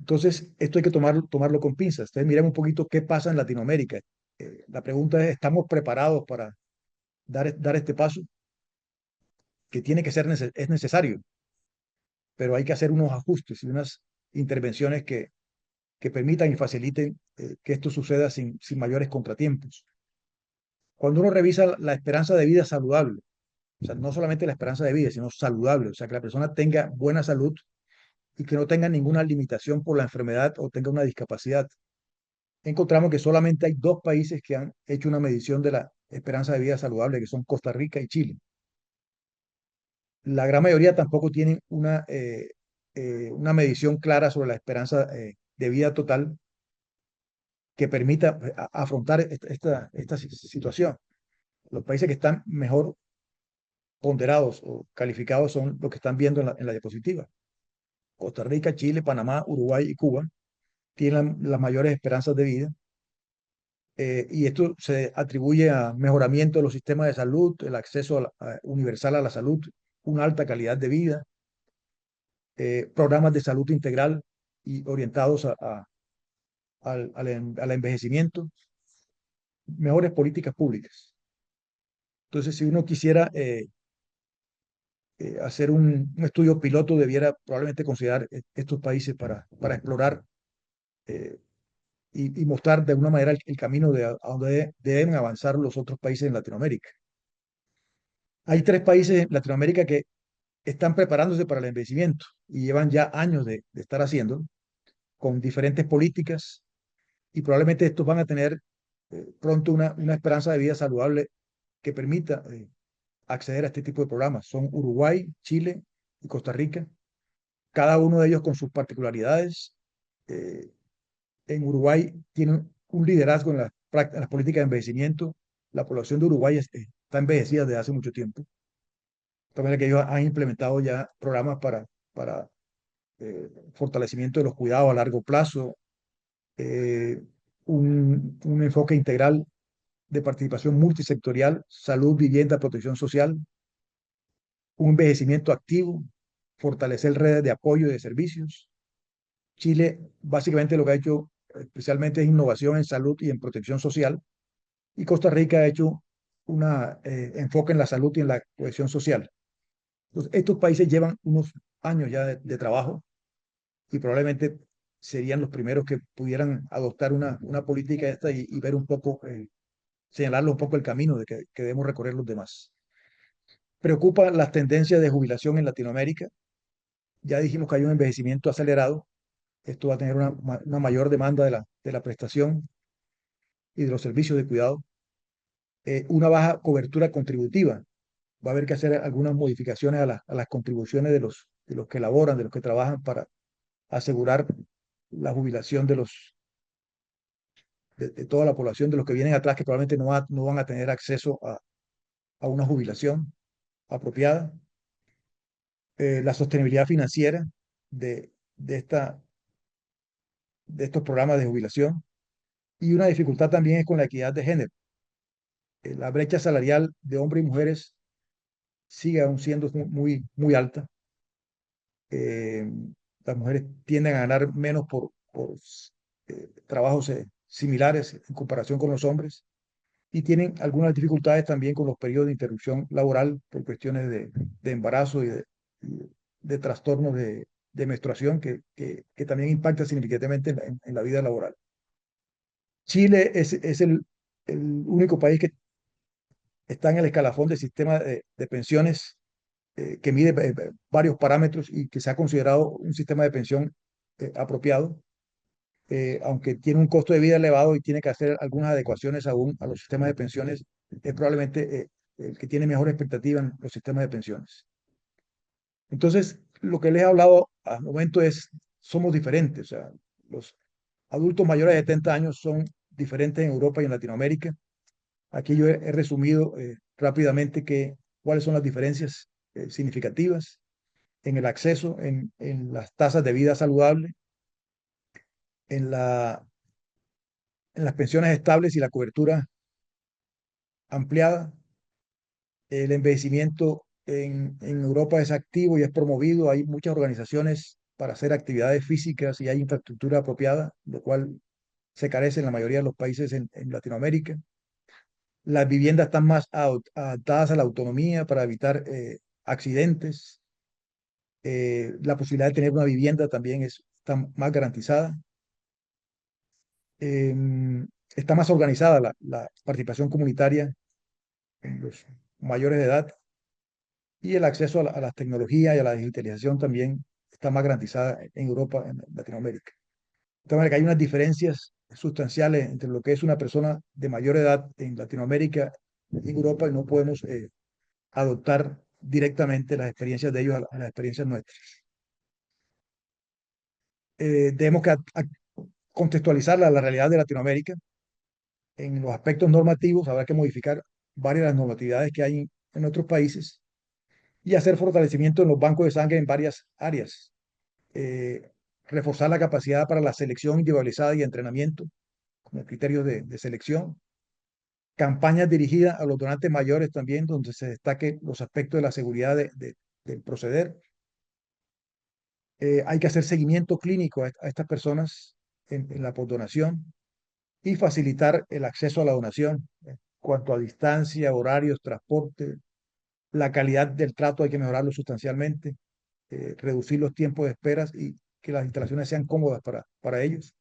S4: Entonces, esto hay que tomarlo con pinzas. Entonces, miremos un poquito qué pasa en Latinoamérica. La pregunta es, ¿estamos preparados para dar este paso? Que tiene que ser es necesario, pero hay que hacer unos ajustes y unas intervenciones que permitan y faciliten que esto suceda sin mayores contratiempos. Cuando uno revisa la esperanza de vida saludable, o sea, no solamente la esperanza de vida, sino saludable, o sea, que la persona tenga buena salud y que no tenga ninguna limitación por la enfermedad o tenga una discapacidad, encontramos que solamente hay 2 países que han hecho una medición de la esperanza de vida saludable, que son Costa Rica y Chile. La gran mayoría tampoco tienen una medición clara sobre la esperanza de vida total que permita afrontar esta situación. Los países que están mejor ponderados o calificados son los que están viendo en la diapositiva. Costa Rica, Chile, Panamá, Uruguay y Cuba tienen las mayores esperanzas de vida, y esto se atribuye a mejoramiento de los sistemas de salud, el acceso universal a la salud, una alta calidad de vida, programas de salud integral y orientados al envejecimiento, mejores políticas públicas. Entonces, si uno quisiera hacer un estudio piloto, debiera probablemente considerar estos países para explorar y mostrar de alguna manera el camino a donde deben avanzar los otros países en Latinoamérica. Hay 3 países en Latinoamérica que están preparándose para el envejecimiento y llevan ya años de estar haciendo con diferentes políticas, y probablemente estos van a tener pronto una esperanza de vida saludable que permita acceder a este tipo de programas. Son Uruguay, Chile y Costa Rica, cada uno de ellos con sus particularidades. En Uruguay tienen un liderazgo en las políticas de envejecimiento. La población de Uruguay está envejecida desde hace mucho tiempo. También que ellos han implementado ya programas para fortalecimiento de los cuidados a largo plazo, eh, un enfoque integral de participación multisectorial, salud, vivienda, protección social, un envejecimiento activo, fortalecer redes de apoyo y de servicios. Chile básicamente lo que ha hecho especialmente es innovación en salud y en protección social, y Costa Rica ha hecho un enfoque en la salud y en la cohesión social. Entonces, estos países llevan unos años ya de trabajo y probablemente serían los primeros que pudieran adoptar una política esta y ver un poco, señalarle un poco el camino que debemos recorrer los demás. Preocupa las tendencias de jubilación en Latinoamérica. Ya dijimos que hay un envejecimiento acelerado. Esto va a tener una mayor demanda de la prestación y de los servicios de cuidado. Una baja cobertura contributiva. Va a haber que hacer algunas modificaciones a las contribuciones de los que laboran, de los que trabajan para asegurar la jubilación de toda la población, de los que vienen atrás, que probablemente no van a tener acceso a una jubilación apropiada. La sostenibilidad financiera de, de, esta, de estos programas de jubilación. Y una dificultad también es con la equidad de género. La brecha salarial de hombres y mujeres sigue aún siendo muy alta. Eh, las mujeres tienden a ganar menos por trabajos similares en comparación con los hombres, y tienen algunas dificultades también con los periodos de interrupción laboral por cuestiones de embarazo y de trastornos de menstruación que también impacta significativamente en la vida laboral. Chile es el único país que está en el escalafón del sistema de pensiones, que mide varios parámetros y que se ha considerado un sistema de pensión apropiado, aunque tiene un costo de vida elevado y tiene que hacer algunas adecuaciones aún a los sistemas de pensiones. Es probablemente el que tiene mejor expectativa en los sistemas de pensiones. Entonces, lo que les he hablado al momento somos diferentes. O sea, los adultos mayores de 70 años son diferentes en Europa y en Latinoamérica. Aquí yo he resumido rápidamente cuáles son las diferencias significativas en el acceso, en las tasas de vida saludable, en, en las pensiones estables y la cobertura ampliada. El envejecimiento en Europa es activo y es promovido. Hay muchas organizaciones para hacer actividades físicas y hay infraestructura apropiada, lo cual se carece en la mayoría de los países en Latinoamérica. Las viviendas están más adaptadas a la autonomía para evitar accidentes. La posibilidad de tener una vivienda también está más garantizada. Está más organizada la participación comunitaria en los mayores de edad, y el acceso a las tecnologías y a la digitalización también está más garantizada en Europa, en Latinoamérica. De manera que hay unas diferencias sustanciales entre lo que es una persona de mayor edad en Latinoamérica y Europa, y no podemos adoptar directamente las experiencias de ellos a las experiencias nuestras. Debemos contextualizar la realidad de Latinoamérica. En los aspectos normativos habrá que modificar varias de las normatividades que hay en otros países y hacer fortalecimiento en los bancos de sangre en varias áreas. Reforzar la capacidad para la selección individualizada y entrenamiento como criterios de selección. Campañas dirigidas a los donantes mayores también, donde se destaque los aspectos de la seguridad del proceder. Hay que hacer seguimiento clínico a estas personas en la posdonación y facilitar el acceso a la donación. En cuanto a distancia, horarios, transporte, la calidad del trato hay que mejorarlo sustancialmente, reducir los tiempos de espera y que las instalaciones sean cómodas para ellos.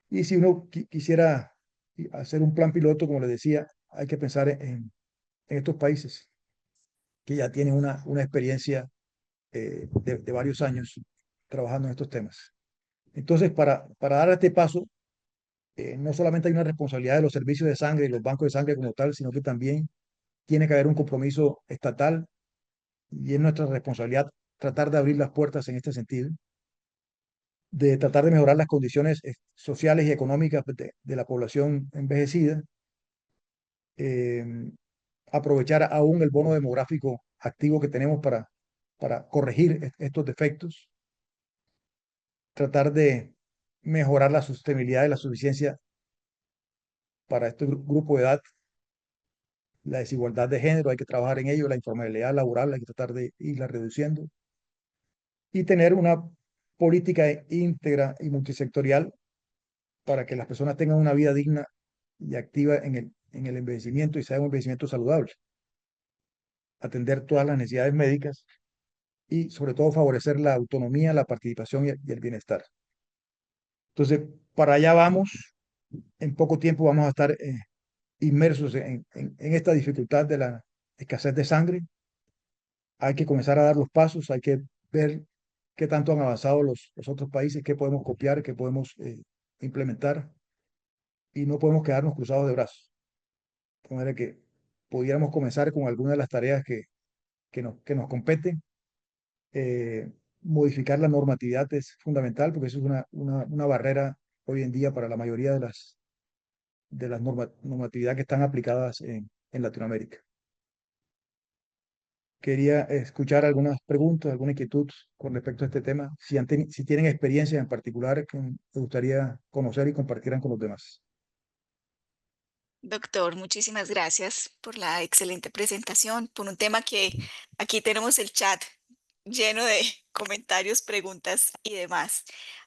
S4: Y si uno quisiera hacer un plan piloto, como les decía, hay que pensar en estos países que ya tienen una experiencia de varios años trabajando en estos temas. Entonces, para dar este paso, no solamente hay una responsabilidad de los servicios de sangre y los bancos de sangre como tal, sino que también tiene que haber un compromiso estatal, y es nuestra responsabilidad tratar de abrir las puertas en este sentido, de tratar de mejorar las condiciones sociales y económicas de la población envejecida, aprovechar aún el bono demográfico activo que tenemos para corregir estos defectos, tratar de mejorar la sostenibilidad y la suficiencia para este grupo de edad. La desigualdad de género, hay que trabajar en ello, la informalidad laboral, hay que tratar de irla reduciendo y tener una política íntegra y multisectorial para que las personas tengan una vida digna y activa en el envejecimiento y sea un envejecimiento saludable. Atender todas las necesidades médicas y sobre todo favorecer la autonomía, la participación y el bienestar. Entonces, para allá vamos. En poco tiempo vamos a estar inmersos en esta dificultad de la escasez de sangre. Hay que comenzar a dar los pasos, hay que ver qué tanto han avanzado los otros países, qué podemos copiar, qué podemos implementar y no podemos quedarnos cruzados de brazos. De manera que pudiéramos comenzar con alguna de las tareas que nos competen. Modificar la normatividad es fundamental porque eso es una barrera hoy en día para la mayoría de las normatividades que están aplicadas en Latinoamérica. Quería escuchar algunas preguntas, alguna inquietud con respecto a este tema. Si tienen experiencias en particular que me gustaría conocer y compartieran con los demás.
S1: Doctor, muchísimas gracias por la excelente presentación, por un tema que aquí tenemos el chat lleno de comentarios, preguntas y demás.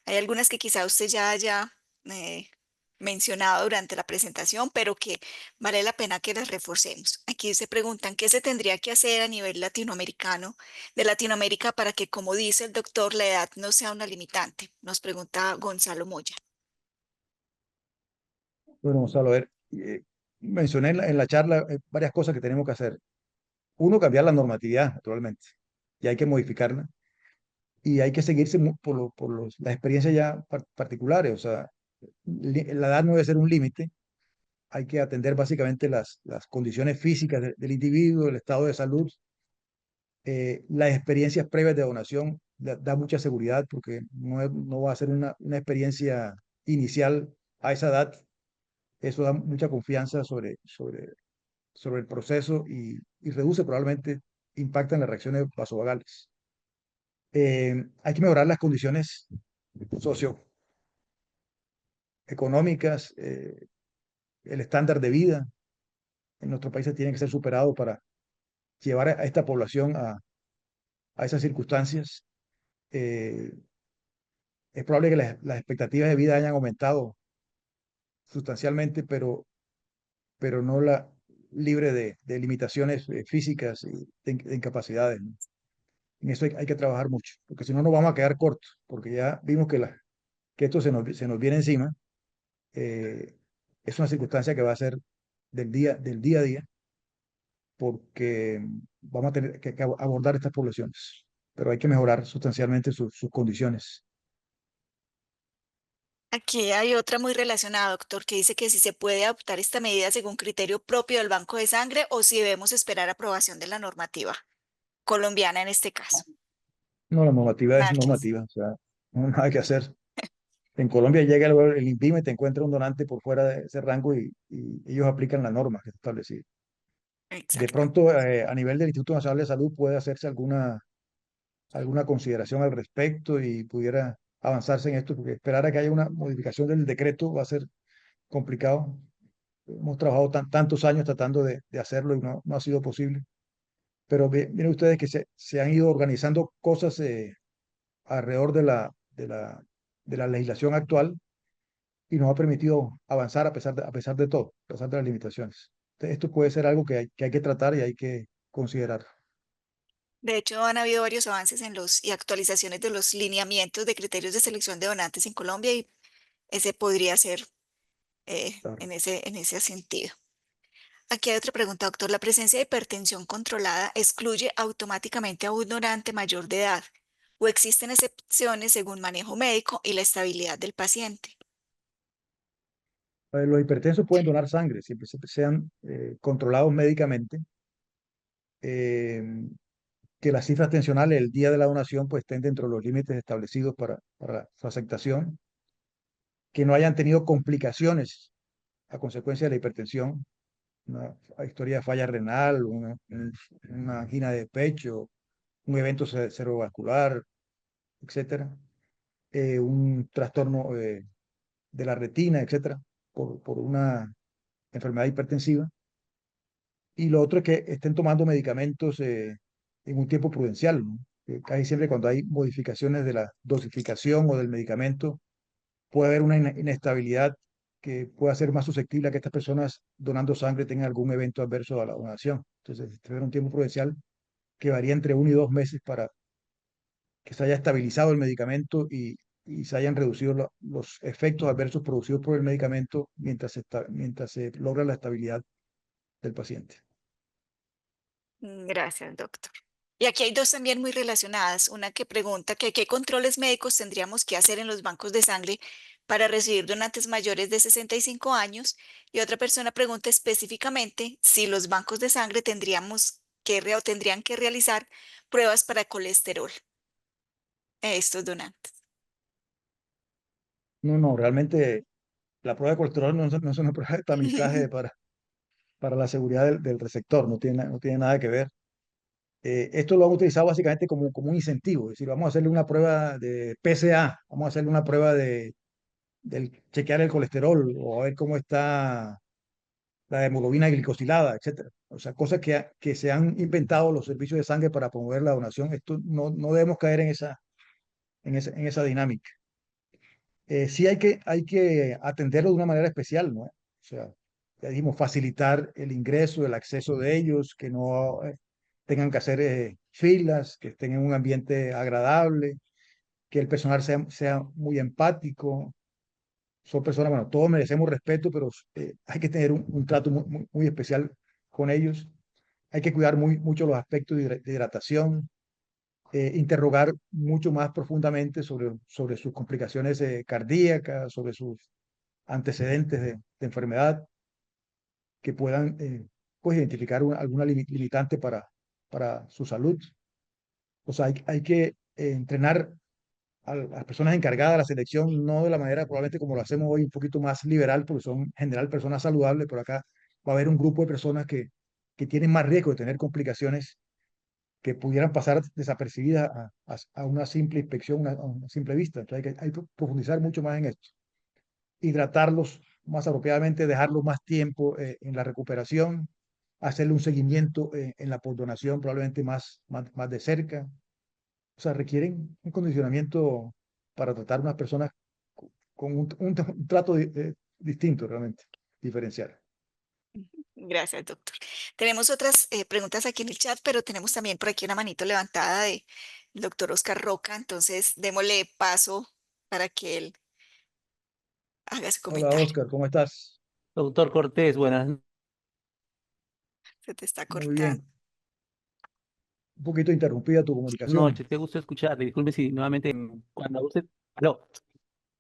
S1: Hay algunas que quizá usted ya haya eh, mencionado durante la presentación, pero que vale la pena que las reforcemos. Aquí se preguntan qué se tendría que hacer a nivel latinoamericano, de Latinoamérica, para que, como dice el doctor, la edad no sea una limitante. Nos pregunta Gonzalo Moya.
S4: Bueno, Gonzalo, a ver, mencioné en la charla varias cosas que tenemos que hacer. Uno, cambiar la normatividad, naturalmente, y hay que modificarla. Y hay que seguirse las experiencias ya particulares. O sea, la edad no debe ser un límite. Hay que atender básicamente las condiciones físicas del individuo, el estado de salud, las experiencias previas de donación. Da mucha seguridad porque no va a ser una experiencia inicial a esa edad. Eso da mucha confianza sobre el proceso y reduce probablemente, impacta en las reacciones vasovagales. Hay que mejorar las condiciones socioeconómicas, el estándar de vida en nuestros países tiene que ser superado para llevar a esta población a esas circunstancias. Eh, es probable que las expectativas de vida hayan aumentado sustancialmente, pero no libre de limitaciones físicas y de incapacidades, ¿no? En eso hay que trabajar mucho, porque si no nos vamos a quedar cortos, porque ya vimos que esto se nos viene encima. Es una circunstancia que va a ser del día a día, porque vamos a tener que abordar estas poblaciones, pero hay que mejorar sustancialmente sus condiciones.
S1: Aquí hay otra muy relacionada, doctor, que dice que si se puede adoptar esta medida según criterio propio del banco de sangre o si debemos esperar aprobación de la normativa colombiana en este caso.
S4: No, la normativa es
S1: Nada que hacer.
S4: normativa, o sea, no hay nada que hacer. En Colombia llega el INVIMA y te encuentra un donante por fuera de ese rango y ellos aplican la norma que está establecida. De
S1: Exacto.
S4: pronto, a nivel del Instituto Nacional de Salud puede hacerse alguna consideración al respecto y pudiera avanzarse en esto, porque esperar a que haya una modificación del decreto va a ser complicado. Hemos trabajado tantos años tratando de hacerlo y no ha sido posible. Pero miren ustedes que se han ido organizando cosas alrededor de la legislación actual y nos ha permitido avanzar a pesar de todo, a pesar de las limitaciones. Entonces, esto puede ser algo que hay que tratar y hay que considerar.
S1: De hecho, han habido varios avances y actualizaciones de los lineamientos de criterios de selección de donantes en Colombia y ese podría ser
S4: Claro.
S1: en ese sentido. Aquí hay otra pregunta, doctor. ¿La presencia de hipertensión controlada excluye automáticamente a un donante mayor de edad o existen excepciones según manejo médico y la estabilidad del paciente?
S4: Los hipertensos pueden donar sangre, siempre sean controlados médicamente, eh, que las cifras tensionales el día de la donación pues estén dentro de los límites establecidos para su aceptación, que no hayan tenido complicaciones a consecuencia de la hipertensión, una historia de falla renal, una angina de pecho, un evento cerebrovascular, etcétera, un trastorno de la retina, etcétera, por una enfermedad hipertensiva. Y lo otro es que estén tomando medicamentos en un tiempo prudencial, ¿no? Que casi siempre cuando hay modificaciones de la dosificación o del medicamento, puede haber una inestabilidad que pueda ser más susceptible a que estas personas donando sangre tengan algún evento adverso a la donación. Entonces, tener un tiempo prudencial que varía entre 1 y 2 meses para que se haya estabilizado el medicamento y se hayan reducido los efectos adversos producidos por el medicamento mientras se logra la estabilidad del paciente.
S1: Gracias, doctor. Y aquí hay dos también muy relacionadas. Una que pregunta que qué controles médicos tendríamos que hacer en los bancos de sangre para recibir donantes mayores de 65 años. Y otra persona pregunta específicamente si los bancos de sangre tendrían que realizar pruebas para colesterol a estos donantes.
S4: No, no, realmente la prueba de colesterol no es una prueba de tamizaje para la seguridad del receptor, no tiene nada que ver. Esto lo han utilizado básicamente como un incentivo, es decir, vamos a hacerle una prueba de PSA, vamos a hacerle una prueba del chequear el colesterol o a ver cómo está la hemoglobina glicosilada, etcétera. O sea, cosas que se han inventado los servicios de sangre para promover la donación. Esto no debemos caer en esa dinámica. Sí hay que atenderlo de una manera especial, ¿no? O sea, ya dijimos, facilitar el ingreso, el acceso de ellos, que no tengan que hacer filas, que estén en un ambiente agradable, que el personal sea muy empático. Son personas, bueno, todos merecemos respeto, pero hay que tener un trato muy especial con ellos. Hay que cuidar mucho los aspectos de hidratación, interrogar mucho más profundamente sobre sus complicaciones cardíacas, sobre sus antecedentes de enfermedad, que puedan pues identificar alguna limitante para su salud. O sea, hay que entrenar a las personas encargadas de la selección, no de la manera probablemente como lo hacemos hoy, un poquito más liberal, porque son en general personas saludables, pero acá va a haber un grupo de personas que tienen más riesgo de tener complicaciones que pudieran pasar desapercibidas a una simple inspección, a una simple vista. Entonces hay que profundizar mucho más en esto. Hidratarlos más apropiadamente, dejarlos más tiempo en la recuperación, hacerle un seguimiento en la posdonación probablemente más de cerca. O sea, requieren un condicionamiento para tratar a unas personas con un trato distinto realmente, diferencial.
S1: Gracias, doctor. Tenemos otras preguntas aquí en el chat, pero tenemos también por aquí una manito levantada del doctor Oscar Roca. Entonces, démosle paso para que él haga su
S4: Hola,
S1: comentario.
S4: Oscar, ¿cómo estás?
S3: Doctor Cortés, buenas
S1: Se te está
S4: Muy
S1: cortando.
S4: bien. Un poquito interrumpida tu comunicación.
S3: noches, qué gusto escucharle. Disculpe si nuevamente cuando usted... Aló.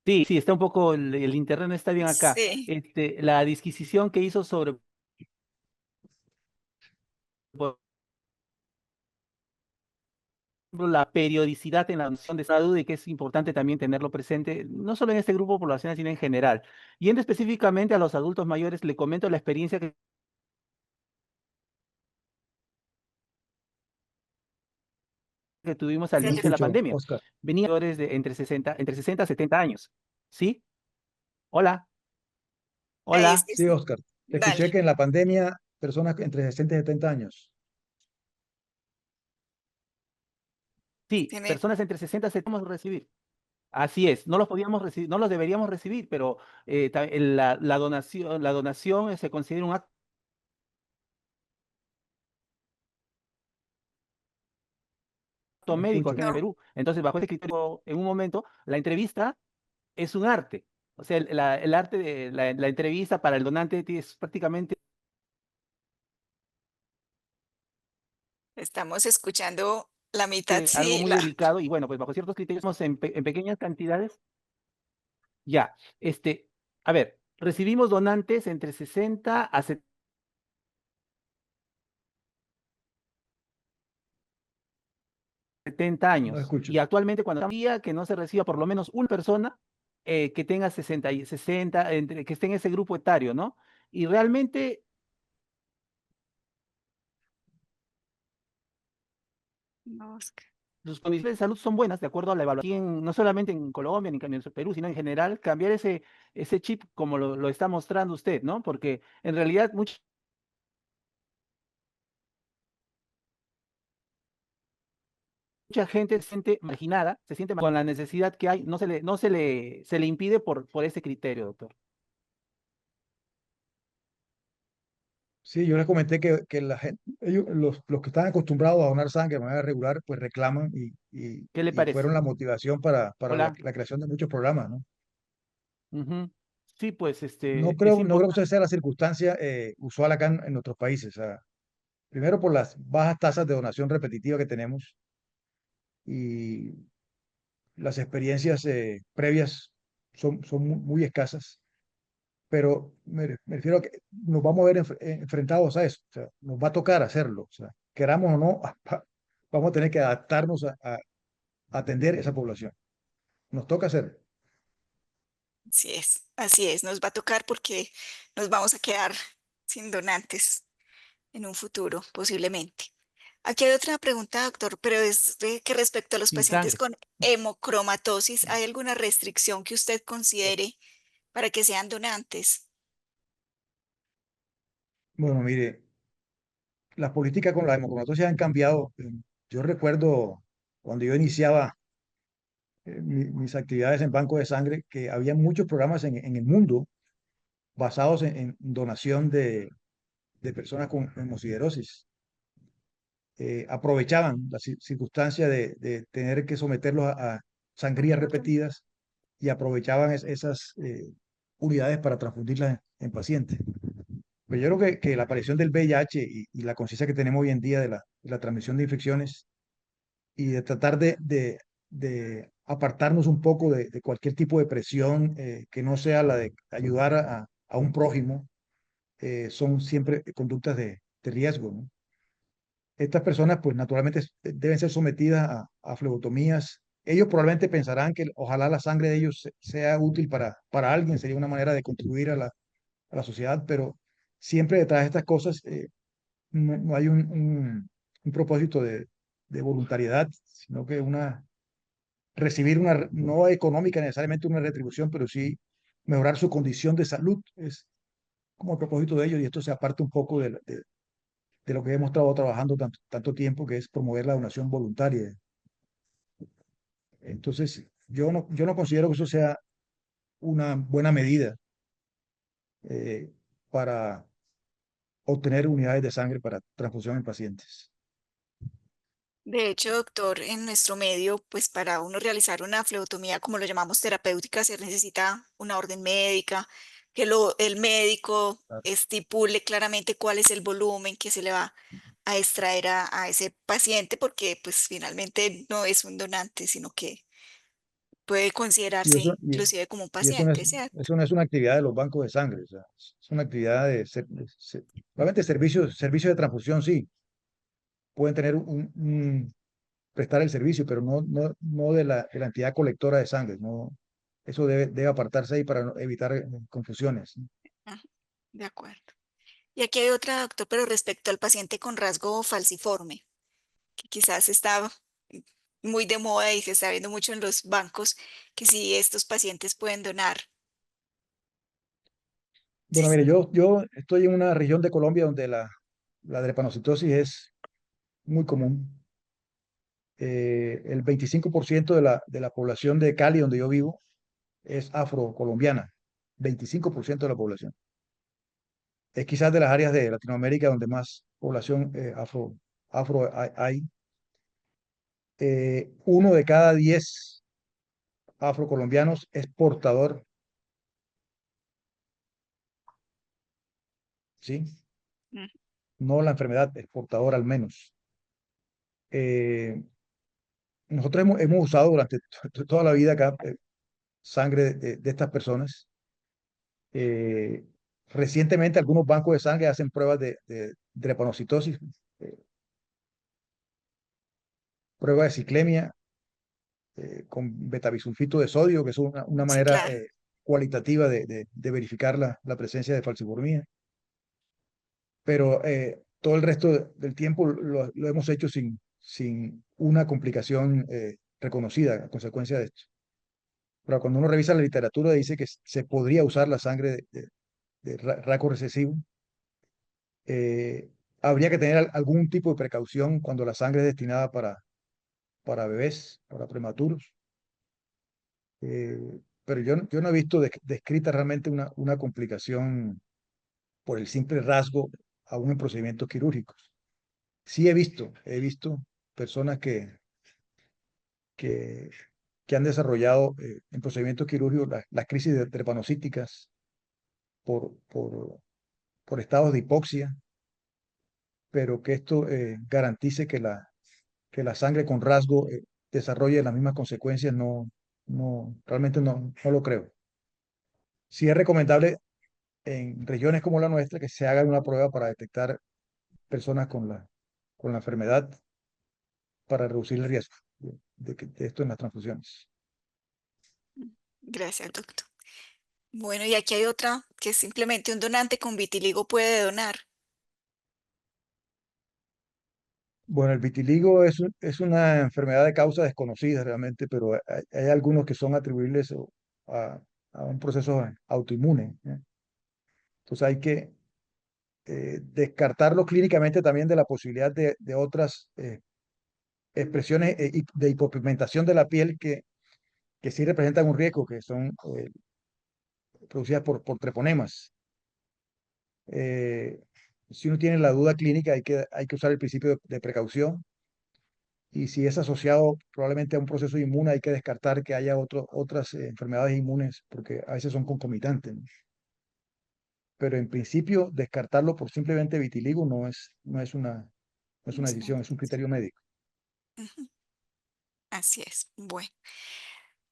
S3: Sí, sí, está un poco, el internet no está bien acá.
S1: Sí,
S3: La disquisición que hizo sobre por ejemplo, la periodicidad en la donación de salud y que es importante también tenerlo presente, no solo en este grupo poblacional, sino en general. Yendo específicamente a los adultos mayores, le comento la experiencia que tuvimos al
S4: Te
S1: se le-
S3: inicio de la
S4: escucho,
S3: pandemia.
S4: Oscar.
S3: Venían mayores de entre 60 a 70 años. ¿Sí? Hola,
S1: ahí
S3: hola.
S1: sí,
S4: Sí,
S1: sí.
S4: Oscar. Te escuché
S1: Dale.
S4: que en la pandemia, personas entre 60 y 70 años.
S3: Sí,
S1: Tiene,
S3: personas entre 60 a 70 vamos a recibir. Así es, no los podíamos recibir, no los deberíamos recibir, pero la donación se considera un acto
S4: No
S3: médico
S4: escucho.
S3: acá en el
S1: no,
S3: Perú. Entonces, bajo este criterio, en un momento, la entrevista es un arte. O sea, el arte de la entrevista para el donante es prácticamente
S1: estamos escuchando la mitad,
S3: algo
S1: sí,
S3: muy delicado y bueno, pues bajo ciertos criterios en pequeñas cantidades, ya. A ver, recibimos donantes entre 60 a 70
S4: No
S3: años.
S4: escucho.
S3: Y actualmente cuando día que no se reciba por lo menos una persona que tenga 60 que esté en ese grupo etario, ¿no? Y realmente
S1: No, Oscar.
S3: sus condiciones de salud son buenas, de acuerdo a la evaluación, no solamente en Colombia ni en Perú, sino en general, cambiar ese chip como lo está mostrando usted, ¿no? Porque en realidad mucha gente se siente marginada, se siente con la necesidad que hay, no se le impide por ese criterio, doctor.
S4: Sí, yo les comenté que la gente, los que están acostumbrados a donar sangre de manera regular, pues reclaman
S3: ¿Qué le
S4: y fueron
S3: parece?
S4: la motivación para
S3: Hola.
S4: la creación de muchos programas, ¿no?
S3: Ujú. Sí, pues
S4: No
S3: es
S4: creo, no creo que esa
S3: importante.
S4: sea la circunstancia usual acá en nuestros países. O sea, primero por las bajas tasas de donación repetitiva que tenemos y las experiencias previas son muy escasas, pero me refiero a que nos vamos a ver enfrentados a eso. O sea, nos va a tocar hacerlo. O sea, queramos o no, vamos a tener que adaptarnos a atender esa población. Nos toca hacerlo.
S1: Así es, nos va a tocar porque nos vamos a quedar sin donantes en un futuro, posiblemente. Aquí hay otra pregunta, doctor, pero es que respecto a los
S3: Sin
S1: pacientes
S3: sangre.
S1: con hemocromatosis, ¿hay alguna restricción que usted considere para que sean donantes?
S4: Bueno, mire, las políticas con la hemocromatosis han cambiado. Yo recuerdo cuando yo iniciaba mis actividades en banco de sangre, que había muchos programas en el mundo basados en donación de personas con hemosiderosis. Aprovechaban la circunstancia de tener que someterlos a sangrías repetidas y aprovechaban esas unidades para transfundirlas en pacientes. Pero yo creo que la aparición del VIH y la conciencia que tenemos hoy en día de la transmisión de infecciones y de tratar de apartarnos un poco de cualquier tipo de presión que no sea la de ayudar a un prójimo, son siempre conductas de riesgo, ¿no? Estas personas, pues naturalmente deben ser sometidas a flebotomías. Ellos probablemente pensarán que ojalá la sangre de ellos sea útil para alguien, sería una manera de contribuir a la sociedad, pero siempre detrás de estas cosas no hay un propósito de voluntariedad, sino que recibir una, no económica necesariamente una retribución, pero sí mejorar su condición de salud, es como el propósito de ellos, y esto se aparta un poco de lo que hemos estado trabajando tanto tiempo, que es promover la donación voluntaria. Entonces, yo no considero que eso sea una buena medida eh, para obtener unidades de sangre para transfusión en pacientes.
S1: De hecho, doctor, en nuestro medio, pues para uno realizar una flebotomía, como lo llamamos terapéutica, se necesita una orden médica, que el médico
S4: Claro.
S1: estipule claramente cuál es el volumen que se le va a extraer a ese paciente, porque pues finalmente no es un donante, sino que puede
S4: Y
S1: considerarse
S4: eso,
S1: inclusive como un
S4: y eso no
S1: paciente,
S4: es,
S1: ¿cierto?
S4: eso no es una actividad de los bancos de sangre, o sea, es una actividad probablemente servicios de transfusión, sí, pueden tener prestar el servicio, pero no de la entidad colectora de sangre, no, eso debe apartarse ahí para evitar confusiones, ¿no?
S1: Ah, de acuerdo. Y aquí hay otra, doctor, pero respecto al paciente con rasgo falciforme, que quizás está muy de moda y se está viendo mucho en los bancos, que si estos pacientes pueden donar. Sí,
S4: Bueno, mire, yo estoy en una región de Colombia donde la drepanocitosis es muy común. El 25% de la población de Cali, donde yo vivo, es afrocolombiana. 25% de la población. Es quizás de las áreas de Latinoamérica donde más población afro hay. 1 de cada 10 afrocolombianos es portador, ¿sí?
S1: mm,
S4: No la enfermedad, es portador al menos. Eh, Nosotros hemos usado durante toda la vida acá sangre de estas personas. Eh, Recientemente algunos bancos de sangre hacen pruebas de drepanocitosis, eh, pruebas de ciclemia con betabisulfito de sodio, que es una
S1: sí,
S4: manera
S1: claro.
S4: cualitativa de verificar la presencia de falciformia. Pero todo el resto del tiempo lo hemos hecho sin una complicación reconocida a consecuencia de esto. Pero cuando uno revisa la literatura dice que se podría usar la sangre de raco recesivo. Eh, Habría que tener algún tipo de precaución cuando la sangre es destinada para bebés, para prematuros. Eh, pero yo no he visto descrita realmente una complicación por el simple rasgo aún en procedimientos quirúrgicos. Sí he visto personas que, que han desarrollado en procedimientos quirúrgicos las crisis de trepanocíticas por, por, por estados de hipoxia, pero que esto garantice que la sangre con rasgo desarrolle las mismas consecuencias, realmente no lo creo. Sí es recomendable en regiones como la nuestra que se haga una prueba para detectar personas con la enfermedad para reducir el riesgo de esto en las transfusiones.
S1: Gracias, doctor. Bueno, y aquí hay otra que simplemente un donante con vitiligo puede donar.
S4: Bueno, el vitiligo es una enfermedad de causa desconocida realmente, pero hay algunos que son atribuibles a, a un proceso autoinmune, ¿eh? Entonces hay que descartarlo clínicamente también de la posibilidad de otras expresiones de hipopigmentación de la piel que sí representan un riesgo, que son producidas por treponemas. Eh, si uno tiene la duda clínica, hay que usar el principio de precaución. Y si es asociado probablemente a un proceso inmune, hay que descartar que haya otras enfermedades inmunes, porque a veces son concomitantes, ¿no? Pero en principio, descartarlo por simplemente vitiligo no es una decisión, es un criterio médico.
S1: Ujú, así es. Bueno,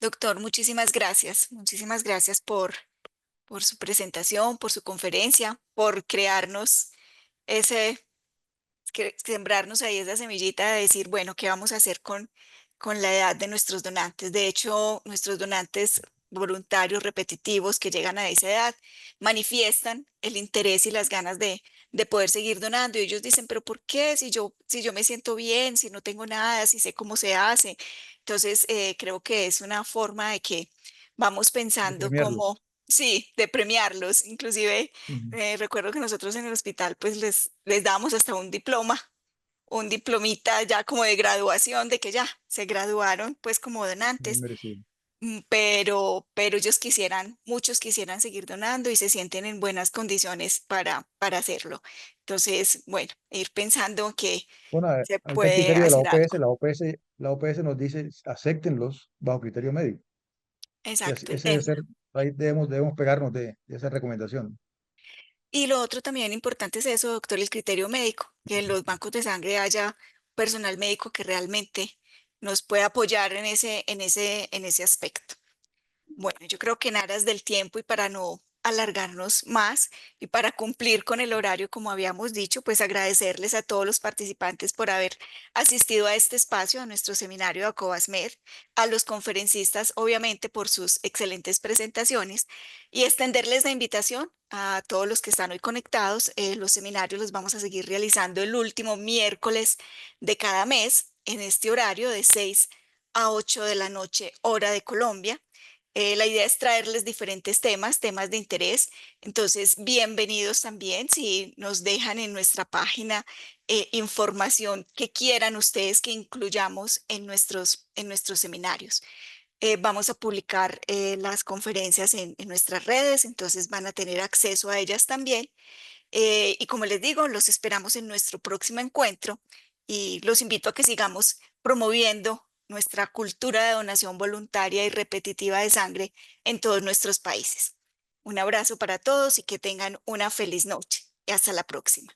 S1: doctor, muchísimas gracias. Muchísimas gracias por su presentación, por su conferencia, por crearnos ese sembrarnos ahí esa semillita de decir, bueno, ¿qué vamos a hacer con la edad de nuestros donantes? De hecho, nuestros donantes voluntarios repetitivos que llegan a esa edad manifiestan el interés y las ganas de poder seguir donando. Y ellos dicen, pero ¿por qué? Si yo me siento bien, si no tengo nada, si sé cómo se hace. Entonces, creo que es una forma de que vamos
S4: De
S1: pensando
S4: premiarlos.
S1: como, sí, de premiarlos. Inclusive
S4: Ujú.
S1: recuerdo que nosotros en el hospital pues les damos hasta un diplomita ya como de graduación, de que ya se graduaron pues como
S4: Muy
S1: donantes,
S4: merecido.
S1: pero ellos muchos quisieran seguir donando y se sienten en buenas condiciones para hacerlo. Entonces, bueno, ir pensando que
S4: Bueno,
S1: se
S4: ahí está el
S1: puede
S4: criterio de la
S1: hacer algo.
S4: OPS. La OPS nos dice, acéptenlos bajo criterio médico. Y así,
S1: Exacto.
S4: ese debe ser, ahí debemos pegarnos de esa recomendación.
S1: Y lo otro también importante es eso, doctor, el criterio médico, que en los bancos de sangre haya personal médico que realmente nos pueda apoyar en ese aspecto. Bueno, yo creo que en aras del tiempo y para no alargarnos más y para cumplir con el horario como habíamos dicho, pues agradecerles a todos los participantes por haber asistido a este espacio, a nuestro seminario de ACOVASMED, a los conferencistas, obviamente, por sus excelentes presentaciones y extenderles la invitación a todos los que están hoy conectados. Los seminarios los vamos a seguir realizando el último miércoles de cada mes en este horario de 6 a 8 de la noche, hora de Colombia. La idea es traerles diferentes temas de interés. Entonces, bienvenidos también si nos dejan en nuestra página información que quieran ustedes que incluyamos en nuestros seminarios. Vamos a publicar las conferencias en nuestras redes, entonces van a tener acceso a ellas también. Y como les digo, los esperamos en nuestro próximo encuentro y los invito a que sigamos promoviendo nuestra cultura de donación voluntaria y repetitiva de sangre en todos nuestros países. Un abrazo para todos y que tengan una feliz noche. Y hasta la próxima.